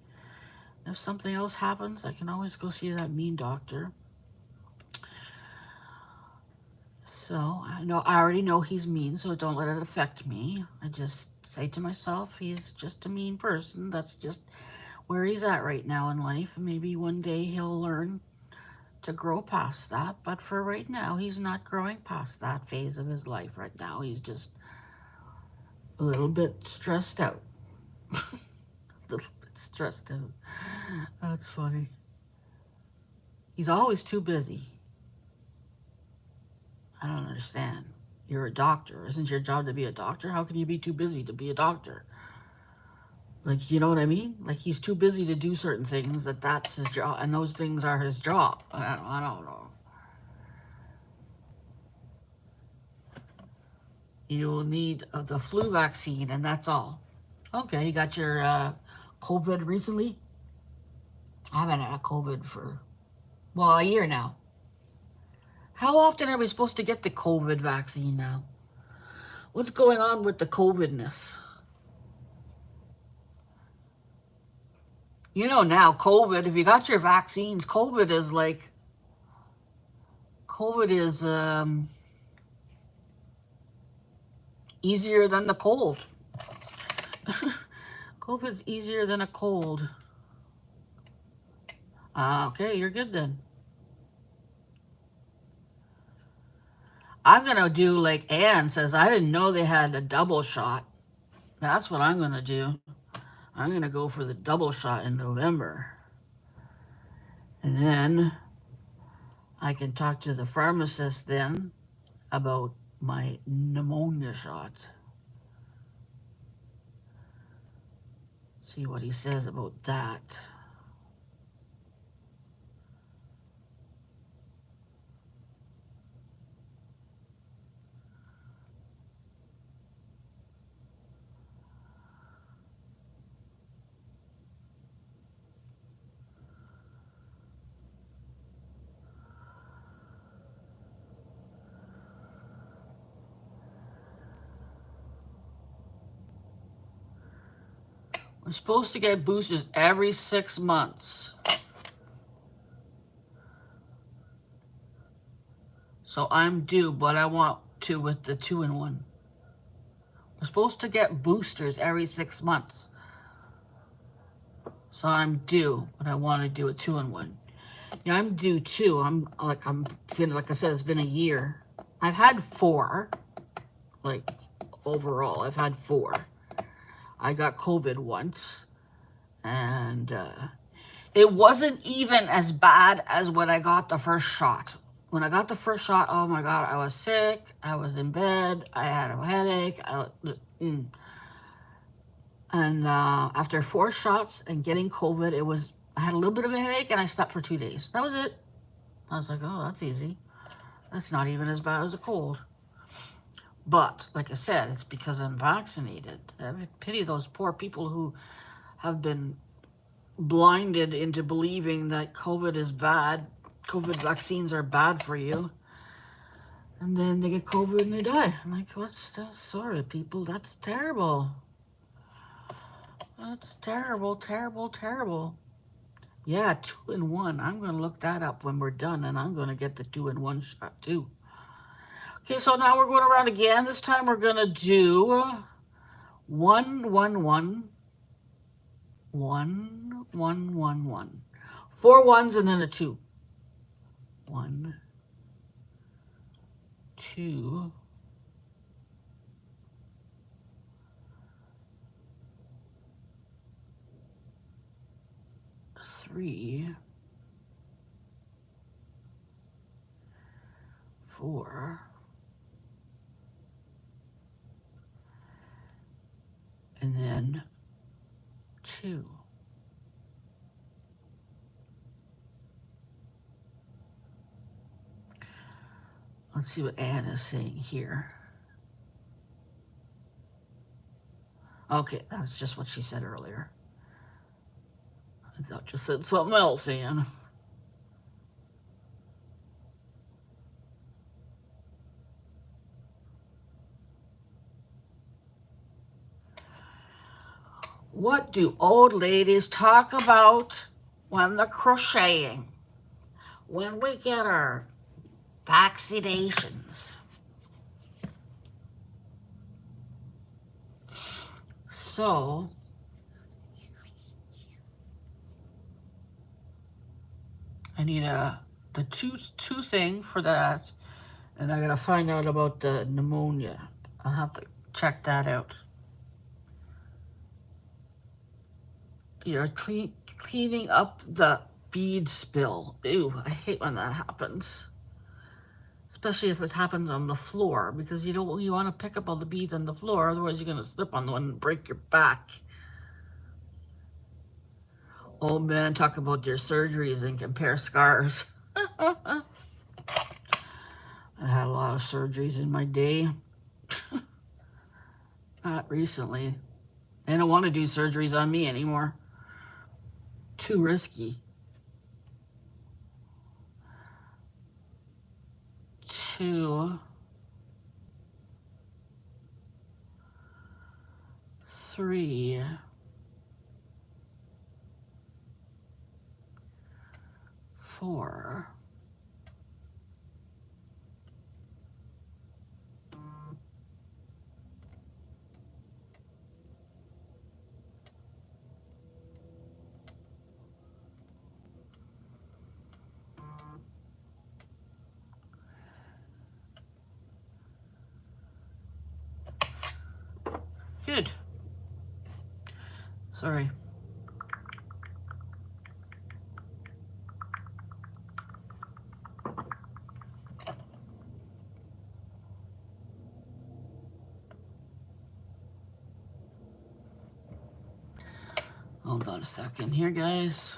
If something else happens, I can always go see that mean doctor. So I already know he's mean, so don't let it affect me. I just say to myself, he's just a mean person. That's just where he's at right now in life. Maybe one day he'll learn to grow past that, but for right now, he's not growing past that phase of his life right now. He's just a little bit stressed out. A little bit stressed out. That's funny. He's always too busy. I don't understand. You're a doctor. Isn't your job to be a doctor? How can you be too busy to be a doctor? Like, you know what I mean? Like, he's too busy to do certain things that's his job, and those things are his job. I don't know. You'll need the flu vaccine, and that's all. Okay, you got your COVID recently? I haven't had COVID for, well, a year now. How often are we supposed to get the COVID vaccine now? What's going on with the COVIDness? Now, COVID, if you got your vaccines, COVID is easier than the cold. COVID's easier than a cold. Okay, you're good then. I'm going to do like Anne says, I didn't know they had a double shot. That's what I'm going to do. I'm going to go for the double shot in November. And then I can talk to the pharmacist then about my pneumonia shot. See what he says about that. I'm supposed to get boosters every 6 months. So I'm due, but I want to with the 2-in-1. We're supposed to get boosters every 6 months. So I'm due, but I want to do a 2-in-1. Yeah, I'm due too. I'm like I said, it's been a year. I've had 4. Like overall, I've had 4. I got COVID once, and it wasn't even as bad as when I got the first shot. When I got the first shot, oh my God, I was sick. I was in bed. I had a headache. And after 4 shots and getting COVID, I had a little bit of a headache and I slept for 2 days. That was it. I was like, oh, that's easy. That's not even as bad as a cold. But like I said, it's because I'm vaccinated. I pity those poor people who have been blinded into believing that COVID is bad. COVID vaccines are bad for you. And then they get COVID and they die. I'm like, what's that? Sorry, people. That's terrible. That's terrible, terrible, terrible. Yeah, 2-in-1. I'm going to look that up when we're done, and I'm going to get the 2-in-1 shot too. Okay, so now we're going around again. This time we're going to do 1, 1, 1, 1, 1, 1, 1. 4 ones and then a 2. 1, 2, 3, 4, and then 2. Let's see what Anne is saying here. Okay, that's just what she said earlier. I thought you said something else, Anne. What do old ladies talk about when they're crocheting? When we get our vaccinations. So, I need the two thing for that, and I gotta find out about the pneumonia. I'll have to check that out. You're cleaning up the bead spill. Ew, I hate when that happens. Especially if it happens on the floor, because you want to pick up all the beads on the floor, otherwise you're gonna slip on one and break your back. Oh man, talk about their surgeries and compare scars. I had a lot of surgeries in my day. Not recently. They don't want to do surgeries on me anymore. Too risky. 2, 3, 4, 'Good. Sorry. Hold on a second here, guys.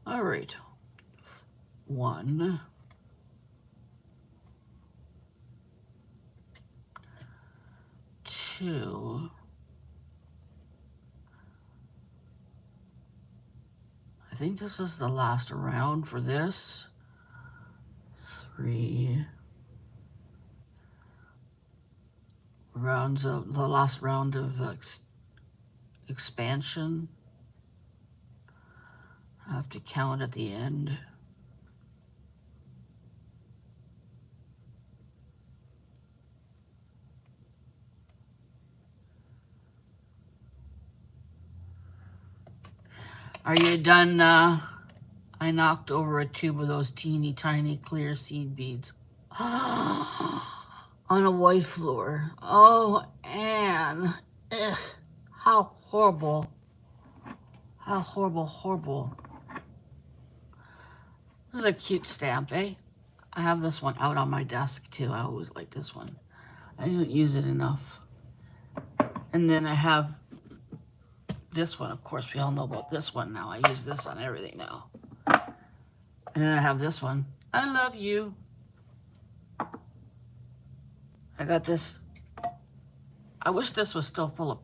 All right. 1, 2, think this is the last round for this. 3 rounds of the last round of expansion. I have to count at the end. Are you done? I knocked over a tube of those teeny tiny clear seed beads on a white floor. Oh, Anne. Ugh. How horrible. How horrible, horrible. This is a cute stamp, eh? I have this one out on my desk too. I always like this one. I didn't use it enough. And then I have this one. Of course, we all know about this one now. I use this on everything now. And then I have this one. I love you. I got this. I wish this was still full of.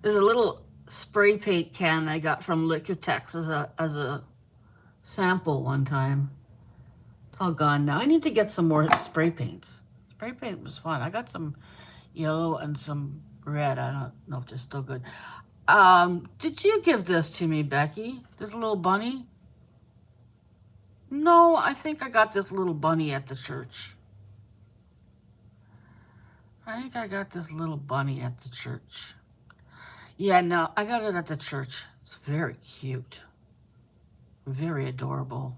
There's a little spray paint can I got from Liquitex as a sample one time. It's all gone now. I need to get some more spray paints. Spray paint was fun. I got some yellow and some red. I don't know if they're still good. Did you give this to me, Becky? This little bunny? No, I think I got this little bunny at the church. I think I got this little bunny at the church. Yeah, no, I got it at the church. It's very cute. Very adorable.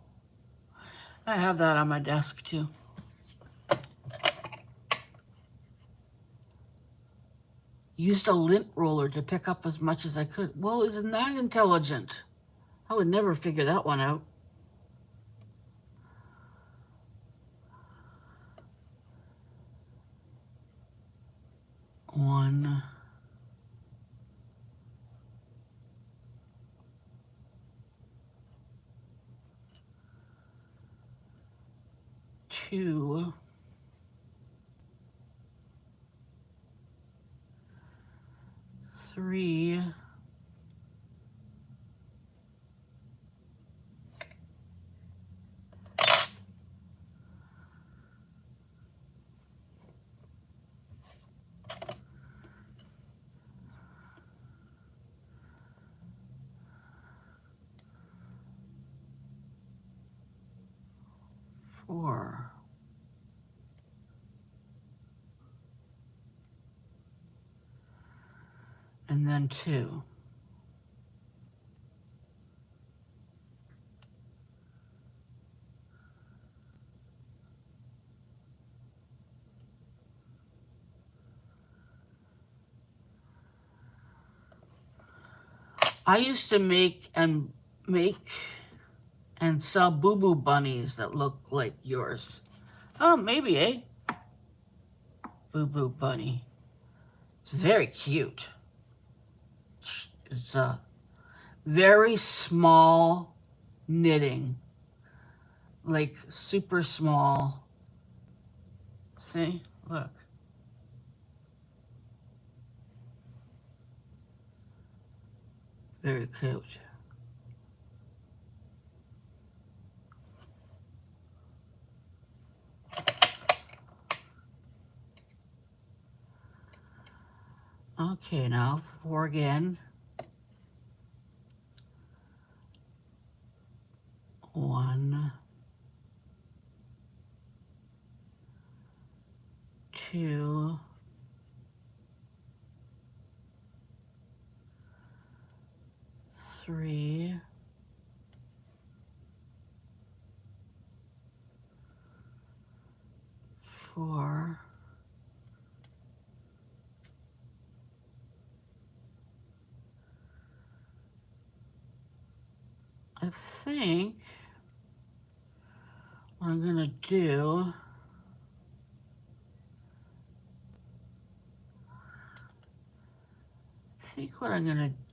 I have that on my desk too. Used a lint roller to pick up as much as I could. Well, isn't that intelligent? I would never figure that one out. One. 2. 3. 4. And then 2. I used to make and sell boo-boo bunnies that look like yours. Oh, maybe, eh? Boo-boo bunny. It's very cute. It's a very small knitting. Like super small. See? Look. Very cute. Okay, now 4 again. 1, 2, 3, 4, 5. I think what I'm gonna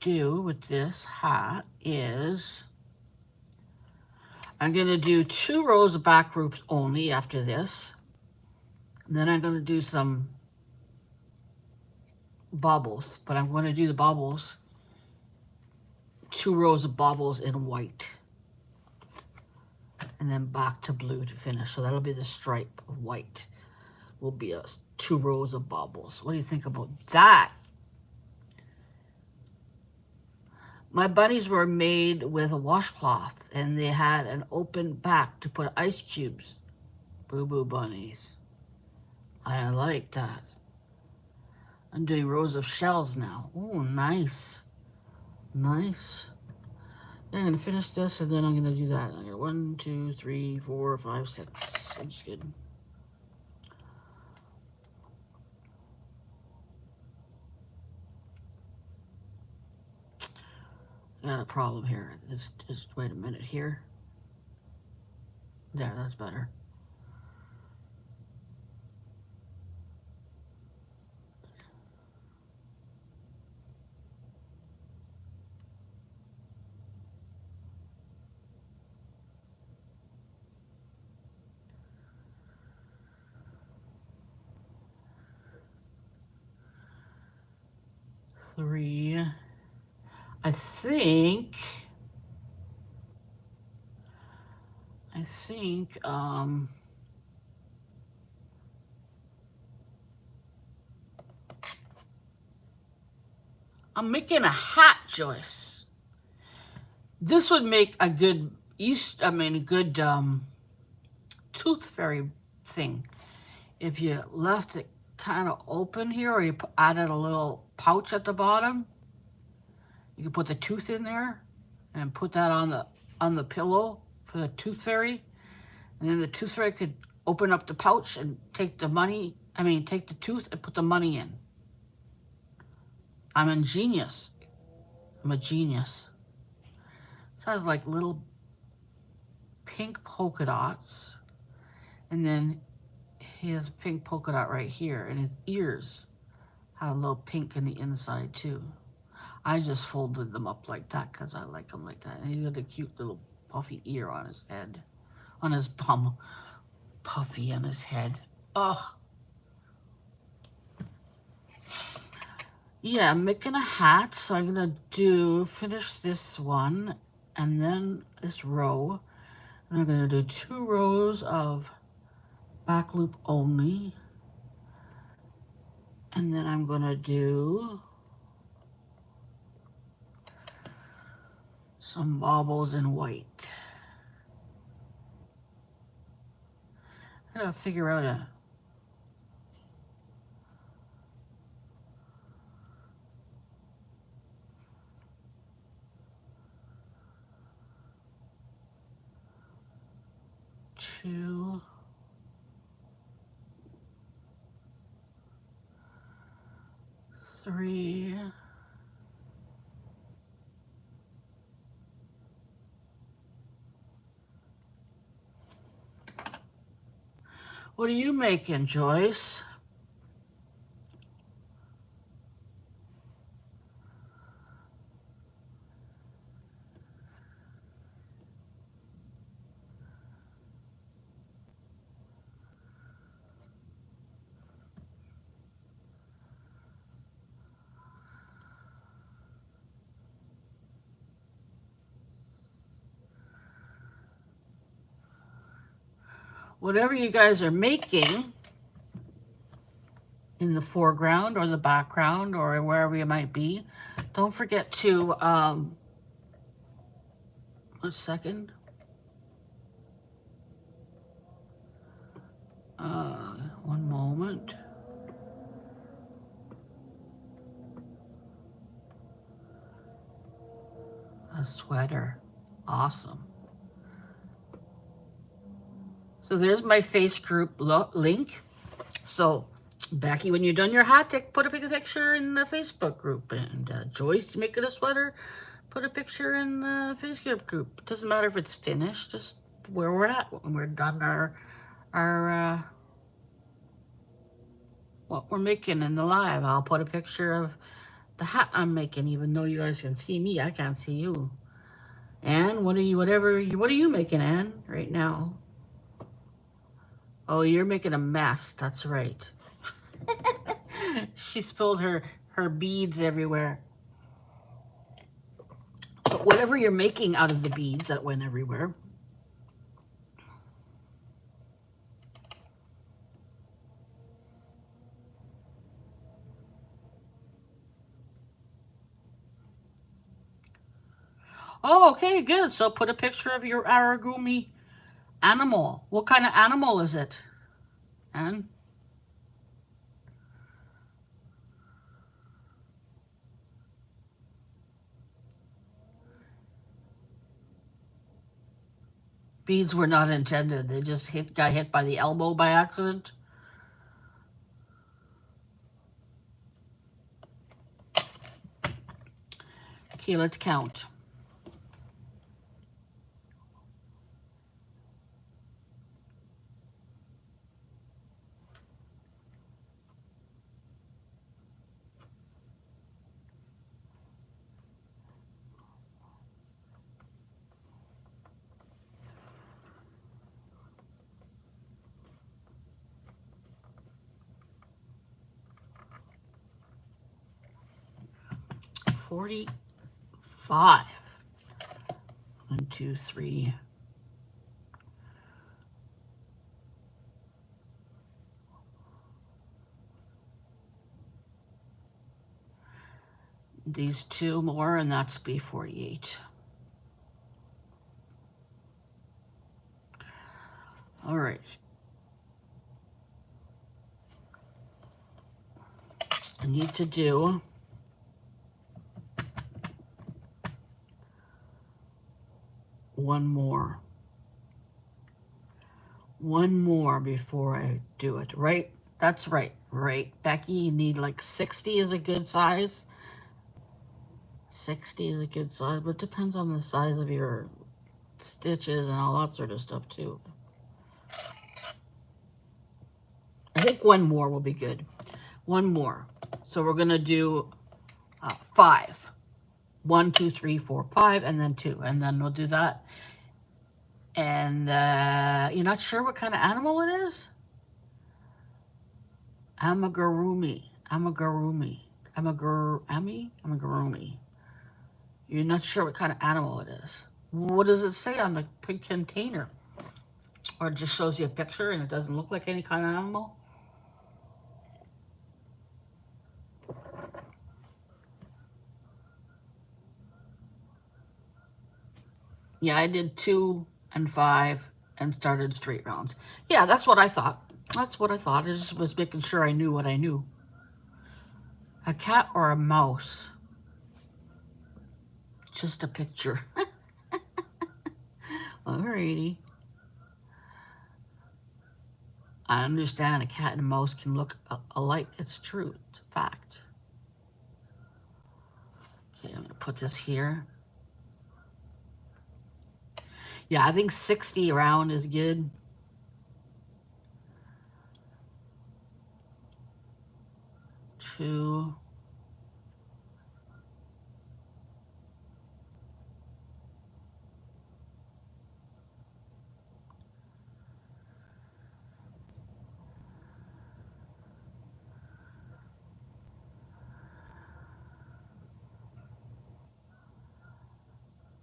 do, with this hat is I'm gonna do 2 rows of back loops only after this. And then I'm gonna do some bubbles, but I'm gonna do the bubbles 2 rows of baubles in white. And then back to blue to finish. So that'll be the stripe of white. Will be 2 rows of baubles. What do you think about that? My bunnies were made with a washcloth, and they had an open back to put ice cubes. Boo Boo bunnies. I like that. I'm doing rows of shells now. Oh, nice. Nice. I'm going to finish this, and then I'm going to do that. I'm going to 1, 2, 3, 4, 5, 6. I'm just kidding. I got a problem here. Just wait a minute here. There, that's better. Three. I think I'm making a hat, Joyce. This would make a good tooth fairy thing. If you left it kind of open here, or you added a little pouch at the bottom, you can put the tooth in there and put that on the pillow for the tooth fairy. And then the tooth fairy could open up the pouch and take the tooth and put the money in. I'm a genius. I'm a genius. So it has like little pink polka dots. And then he has a pink polka dot right here. And his ears have a little pink in the inside too. I just folded them up like that because I like them like that. And he got a cute little puffy ear on his head. On his bum. Puffy on his head. Oh. Yeah, I'm making a hat, so I'm gonna finish this one and then this row. And I'm gonna do 2 rows of back loop only. And then I'm gonna do some baubles in white. I gotta figure out a two, three, what are you making, Joyce? Whatever you guys are making in the foreground or the background or wherever you might be, don't forget to, 1 second. One moment. A sweater. Awesome. So there's my face group link. So, Becky, when you're done your hat, put a picture in the Facebook group. And Joyce, making a sweater, put a picture in the Facebook group. It doesn't matter if it's finished, just where we're at when we're done what we're making in the live. I'll put a picture of the hat I'm making, even though you guys can see me, I can't see you. Anne, what are you making, Anne, right now? Oh, you're making a mess. That's right. She spilled her beads everywhere. But whatever you're making out of the beads that went everywhere. Oh, okay, good. So put a picture of your origami animal. What kind of animal is it? And beads were not intended. They just got hit by the elbow by accident. Okay, let's count. $45. 1, 2, 3. These two more, and that's B48. All right. I need to do one more. One more before I do it, right? That's right, right? Becky, you need like 60 is a good size. 60 is a good size, but it depends on the size of your stitches and all that sort of stuff too. I think one more will be good. One more. So we're going to do 5. 1, 2, 3, 4, 5, and then 2. And then we'll do that. And you're not sure what kind of animal it is? Amigurumi. Amigurumi. Amigurumi. You're not sure what kind of animal it is. What does it say on the container? Or it just shows you a picture and it doesn't look like any kind of animal? Yeah, I did 2 and 5 and started straight rounds. Yeah, that's what I thought. That's what I thought. I just was making sure I knew what I knew. A cat or a mouse? Just a picture. Alrighty. I understand a cat and a mouse can look alike. It's true. It's a fact. Okay, I'm going to put this here. Yeah, I think 60 around is good. Two.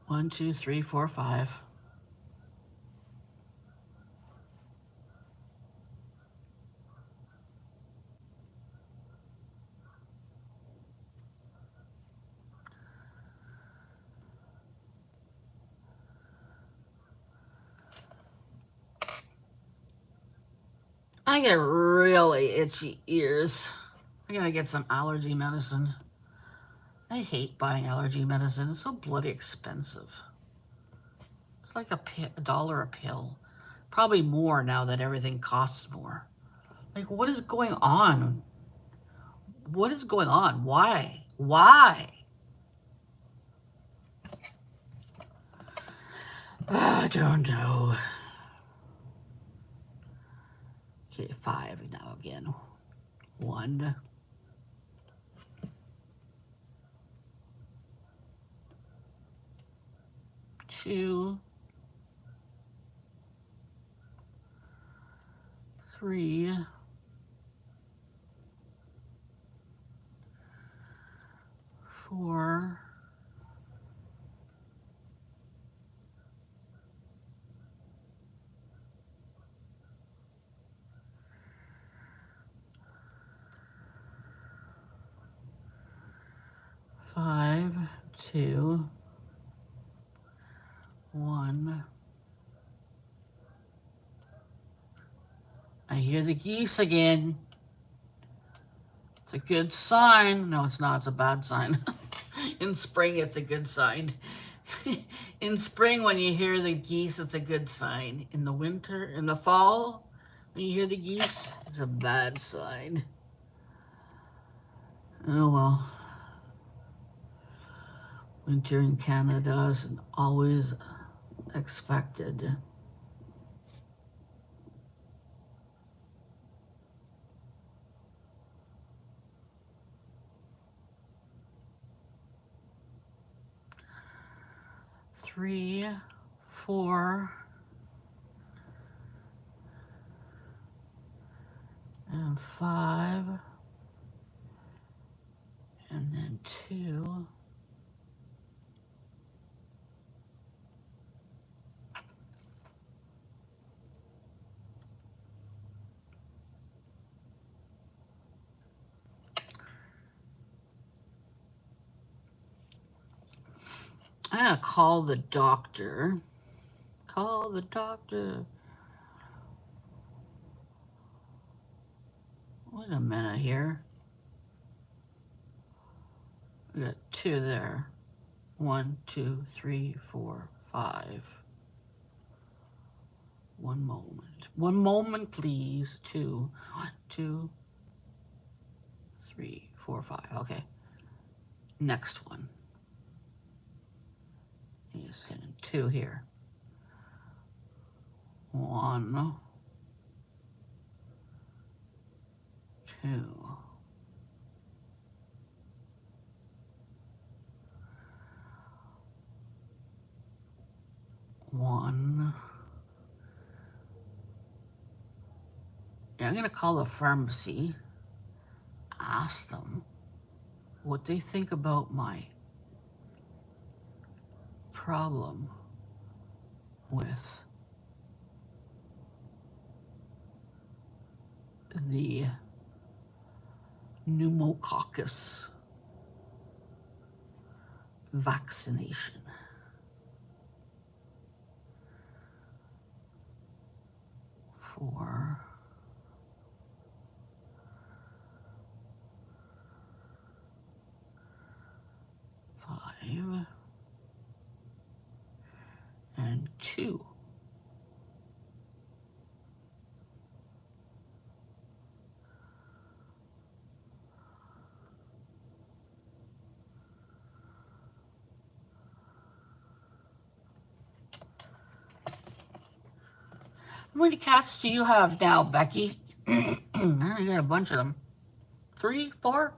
One, two, three, four, 5. I get really itchy ears. I gotta get some allergy medicine. I hate buying allergy medicine. It's so bloody expensive. It's like $1 a pill. Probably more now that everything costs more. Like, what is going on? What is going on? Why? Why? I don't know. Okay, 5 now again. 1. 2. 3. 4. 5, 2, 1. I hear the geese again. It's a good sign. No, it's not. It's a bad sign. In spring, it's a good sign. In spring, when you hear the geese, it's a good sign. In the winter, in the fall, when you hear the geese, it's a bad sign. Oh well. Winter in Canada isn't always expected. Three, 4, and 5, and then 2. I'm gonna call the doctor. Call the doctor. Wait a minute here. We got 2 there. 1, 2, 3, 4, 5. One moment. One moment, please. 2, 1, 2, 3, 4, 5. Okay. Next one. He's hitting 2 here. 1, 2. 1. Yeah, I'm gonna call the pharmacy. Ask them what they think about my problem with the pneumococcus vaccination. 4, 5, and 2. How many cats do you have now, Becky? I got a bunch of them. 3, 4?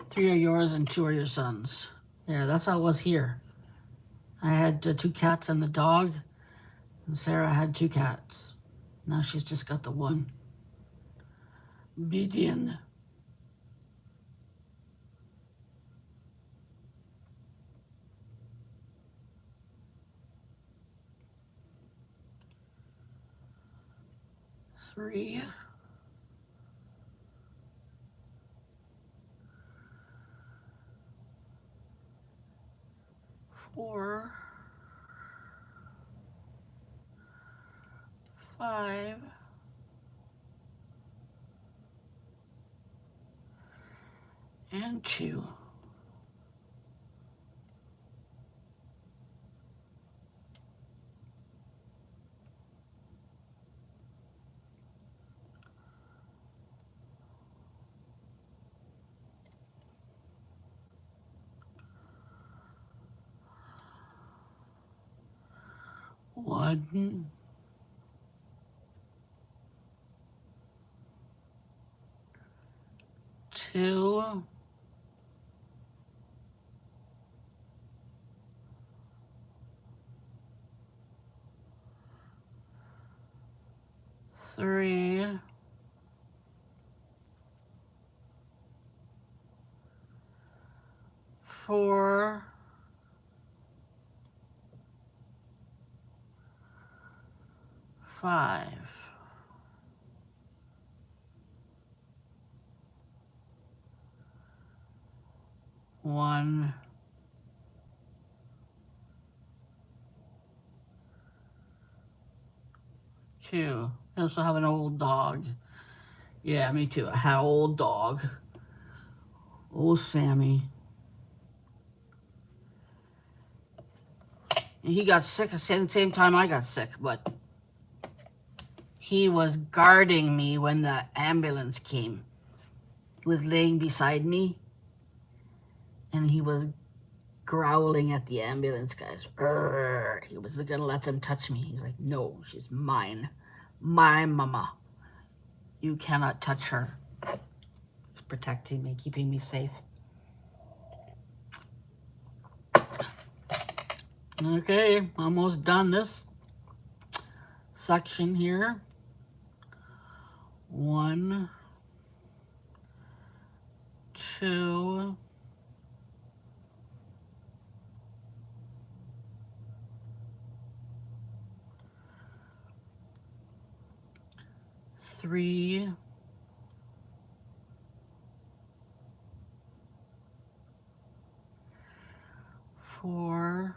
Three are yours and 2 are your sons. Yeah, that's how it was here. I had 2 cats and the dog, and Sarah had 2 cats. Now she's just got the one. Begin. Three. 4, 5, and 2. One, 2, 3, 4, 5. 1, 2. I also have an old dog. Yeah, me too. I had an old dog. Old Sammy. And he got sick at the same time I got sick, but he was guarding me when the ambulance came. He was laying beside me, and he was growling at the ambulance guys. Urgh. He was gonna let them touch me. He's like, no, she's mine. My mama. You cannot touch her. He's protecting me, keeping me safe. Okay, almost done this section here. 1, 2, 3, 4,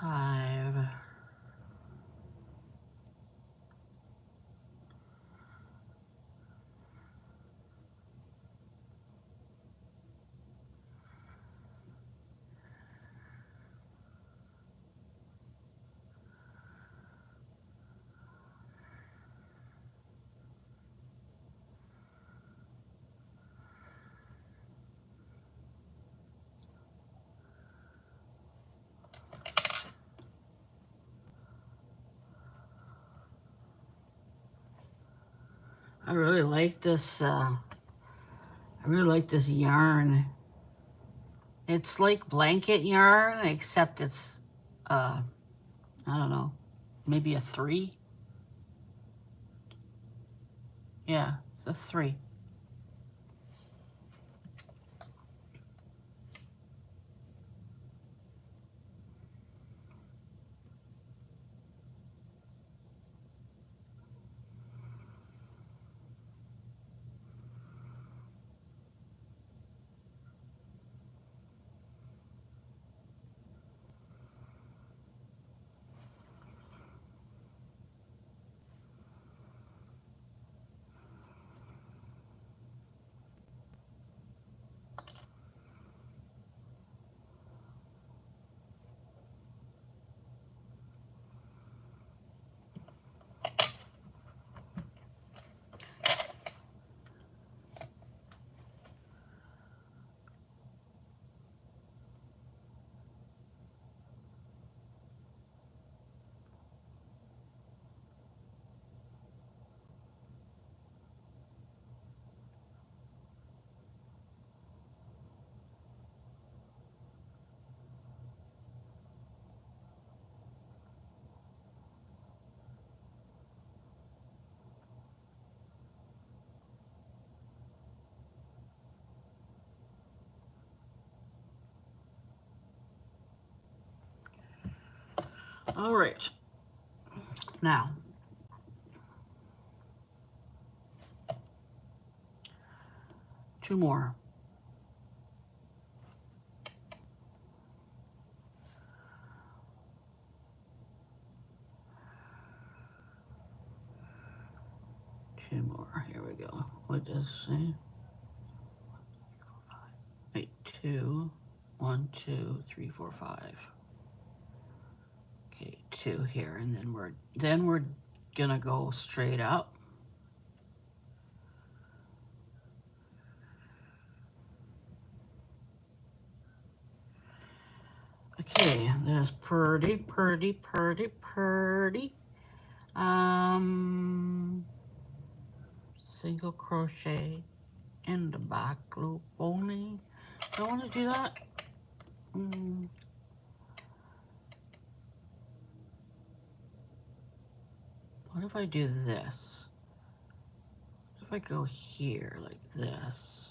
5, I really like this. I really like this yarn. It's like blanket yarn, except it's, I don't know, maybe a 3. Yeah, it's a 3. All right. Now, 2 more. Two more. Here we go. What does it say? Wait, 2. 1, 2, 3, 4, 5. Okay, 2 here, and then we're gonna go straight up. Okay, that's pretty, pretty, pretty, pretty. Single crochet in the back loop only. Do I want to do that? What What if I do this? If I go here like this,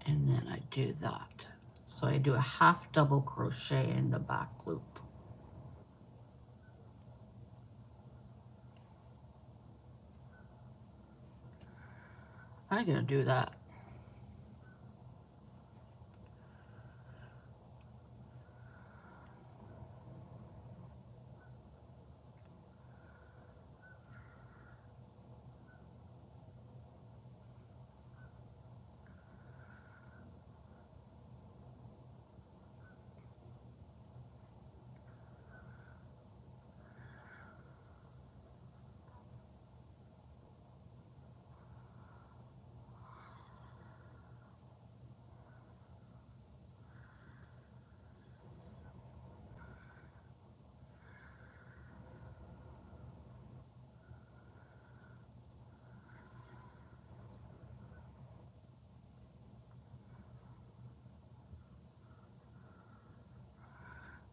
and then I do that. So I do a half double crochet in the back loop. I'm gonna do that.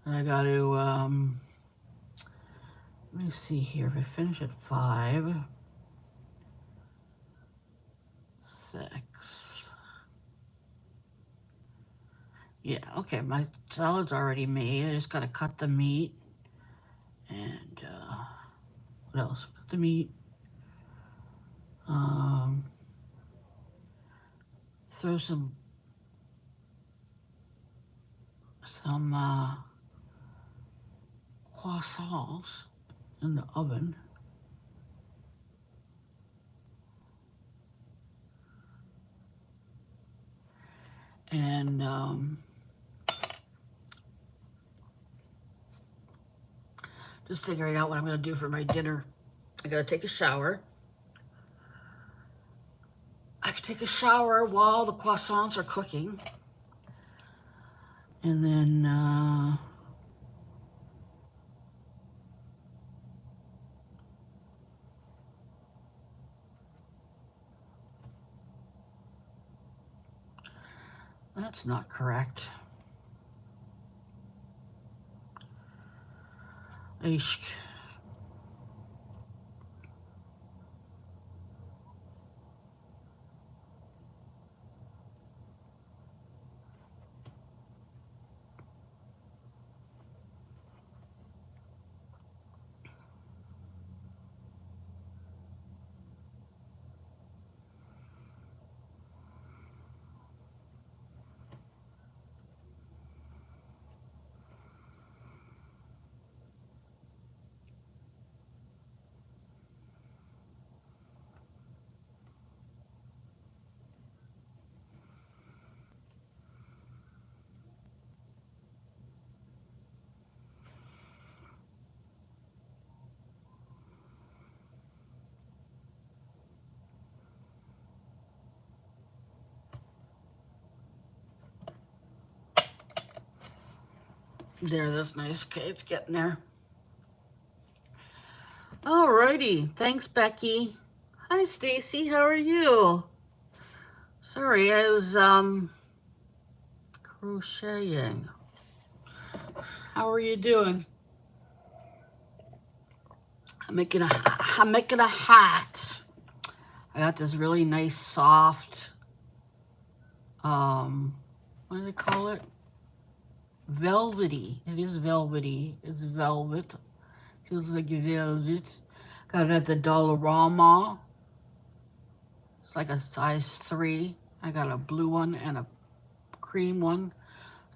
And I got to, let me see here. If I finish at 5, 6. Yeah, okay, my salad's already made. I just got to cut the meat. And, what else? Cut the meat. Throw some croissants in the oven. And just figuring out what I'm going to do for my dinner. I got to take a shower. I could take a shower while the croissants are cooking. And then that's not correct. Eesh. There, that's nice. Okay, it's getting there. Alrighty. Thanks, Becky. Hi, Stacy. How are you? Sorry, I was crocheting. How are you doing? I'm making a hat. I got this really nice soft what do they call it? Velvety. It is velvety. It's velvet. Feels like velvet. Got it at the Dollarama. It's like a size 3. I got a blue one and a cream one.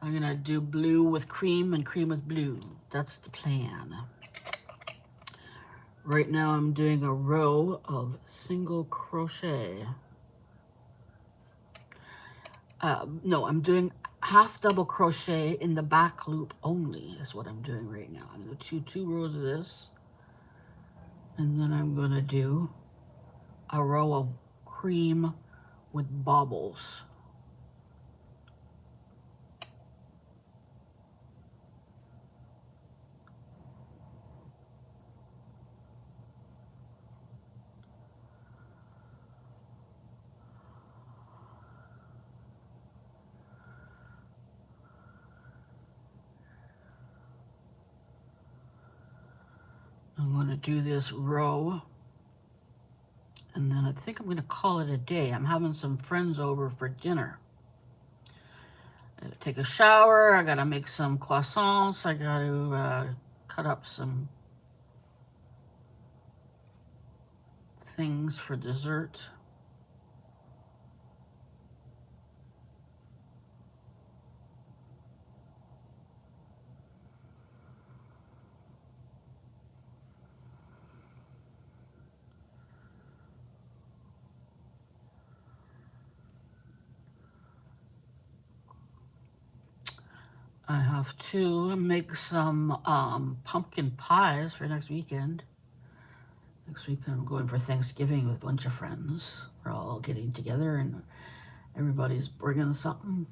I'm gonna do blue with cream and cream with blue. That's the plan. Right now I'm doing a row of single crochet. No, I'm doing half double crochet in the back loop only is what I'm doing right now. I'm gonna do 2 rows of this, and then I'm gonna do a row of cream with bobbles. I'm going to do this row, and then I think I'm going to call it a day. I'm having some friends over for dinner. I gotta take a shower. I gotta make some croissants. I gotta cut up some things for dessert. I have to make some pumpkin pies for next weekend. Next weekend I'm going for Thanksgiving with a bunch of friends. We're all getting together and everybody's bringing something.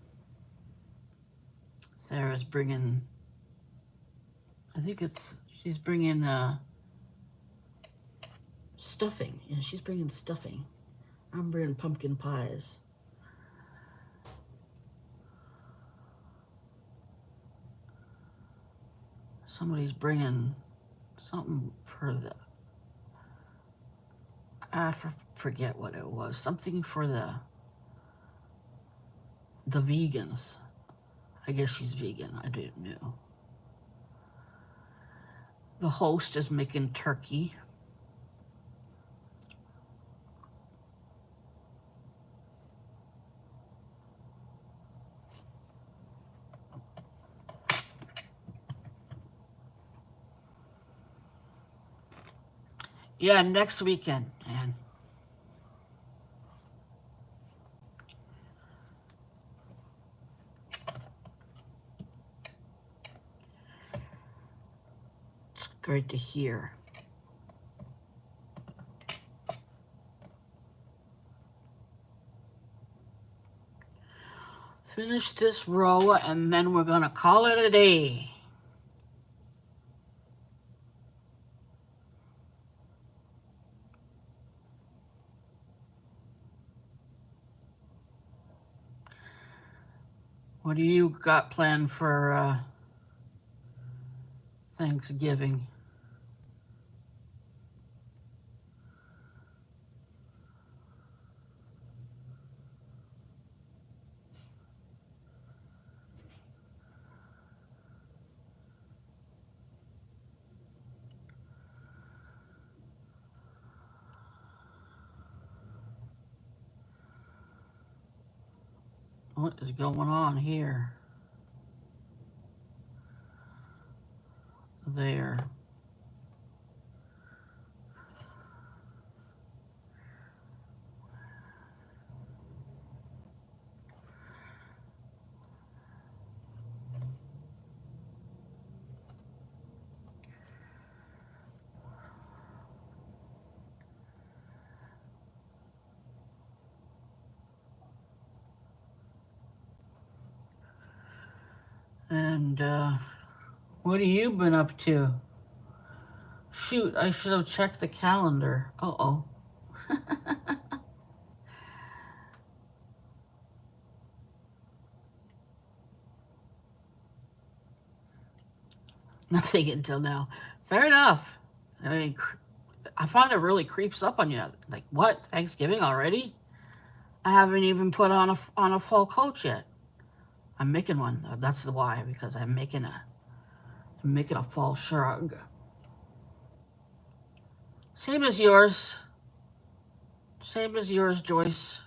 Sarah's bringing, I think she's bringing stuffing. Yeah, she's bringing stuffing. I'm bringing pumpkin pies. Somebody's bringing something for the, I forget what it was. Something for the vegans. I guess she's vegan. I didn't know. The host is making turkey. Yeah, next weekend, man. It's great to hear. Finish this row and then we're gonna call it a day. What do you got planned for Thanksgiving? What is going on here? There. And what have you been up to? Shoot, I should have checked the calendar. Uh-oh. Nothing until now. Fair enough. I mean, I find it really creeps up on you. Like, what? Thanksgiving already? I haven't even put on a fall coat yet. I'm making one. That's the why, because I'm making a fall shrug. Same as yours. Same as yours, Joyce.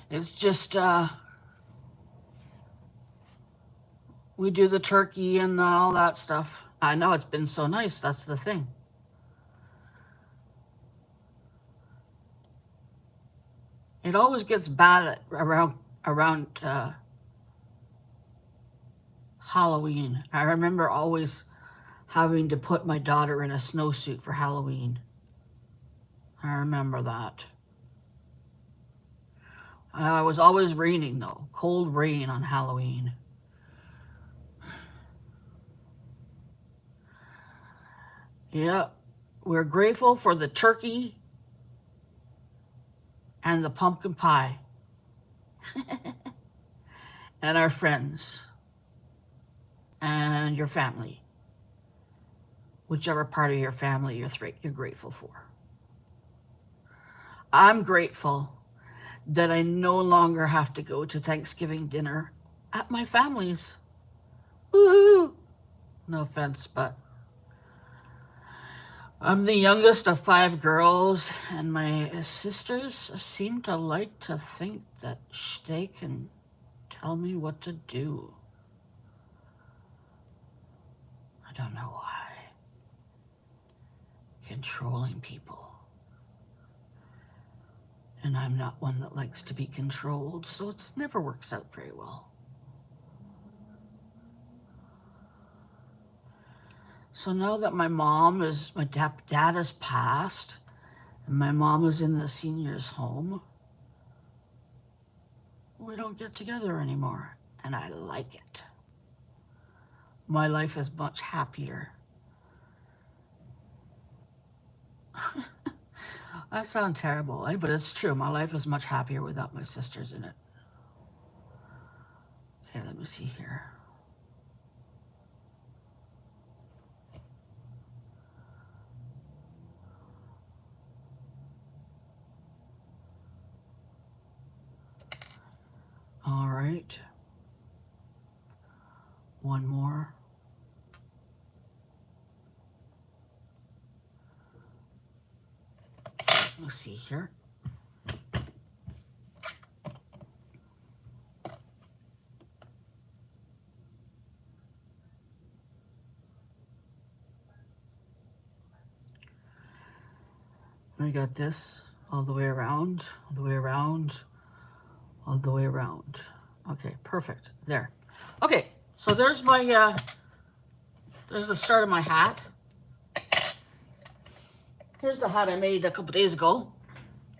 It's just we do the turkey and all that stuff. I know it's been so nice. That's the thing. It always gets bad around Halloween. I remember always having to put my daughter in a snowsuit for Halloween. I remember that. It was always raining though, cold rain on Halloween. Yeah, we're grateful for the turkey and the pumpkin pie. and our friends and your family, whichever part of your family you're grateful for. I'm grateful that I no longer have to go to Thanksgiving dinner at my family's. Woohoo! No offense, but I'm the youngest of 5 girls, and my sisters seem to like to think that they can tell me what to do. I don't know why. Controlling people. And I'm not one that likes to be controlled, so it never works out very well. So now that my dad has passed, and my mom is in the seniors' home, we don't get together anymore, and I like it. My life is much happier. I sound terrible, but it's true. My life is much happier without my sisters in it. Okay, let me see here. All right. One more. Let's see here. We got this all the way around, all the way around, all the way around. Okay, perfect. There. Okay, so there's my, there's the start of my hat. Here's the hat I made a couple days ago.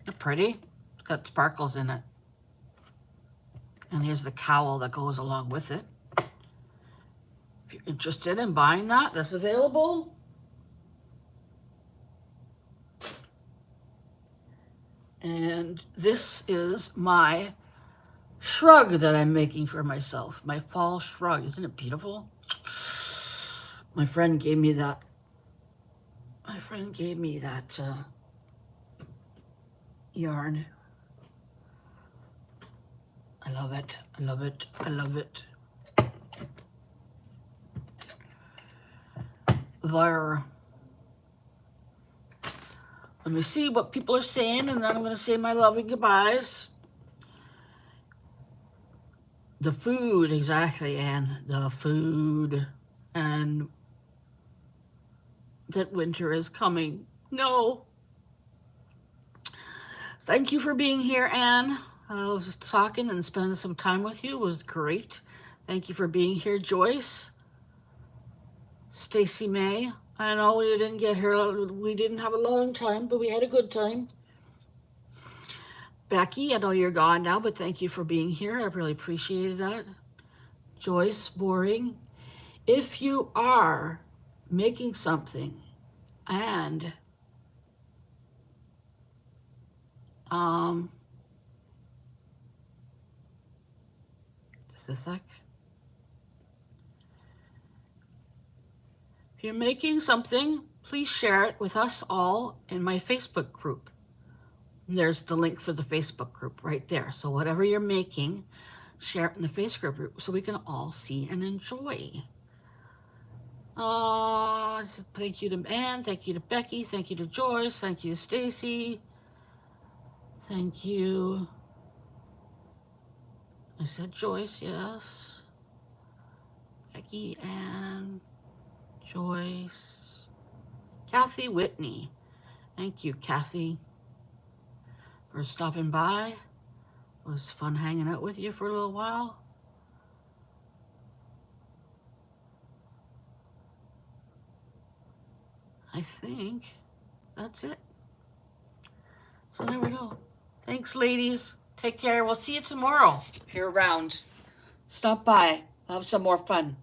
They're pretty. It's got sparkles in it. And here's the cowl that goes along with it. If you're interested in buying that, that's available. And this is my shrug that I'm making for myself. My fall shrug. Isn't it beautiful? My friend gave me that. My friend gave me that yarn. I love it. I love it. I love it. There. Let me see what people are saying, and then I'm going to say my loving goodbyes. The food, exactly, Anne. The food. And that winter is coming. No. Thank you for being here, Anne. I was talking and spending some time with you. It was great. Thank you for being here, Joyce. Stacy May. I know we didn't get here. We didn't have a long time, but we had a good time. Becky, I know you're gone now, but thank you for being here. I really appreciated that. Joyce, boring. If you are making something and just a sec. If you're making something, please share it with us all in my Facebook group. There's the link for the Facebook group right there. So whatever you're making, share it in the Facebook group so we can all see and enjoy. Thank you to Anne, thank you to Becky, thank you to Joyce, thank you to Stacy, thank you. I said Joyce, yes. Becky, Anne, Joyce, Kathy Whitney. Thank you, Kathy, for stopping by. It was fun hanging out with you for a little while. I think that's it. So there we go. Thanks, ladies. Take care. We'll see you tomorrow if you're around. Stop by. We'll have some more fun.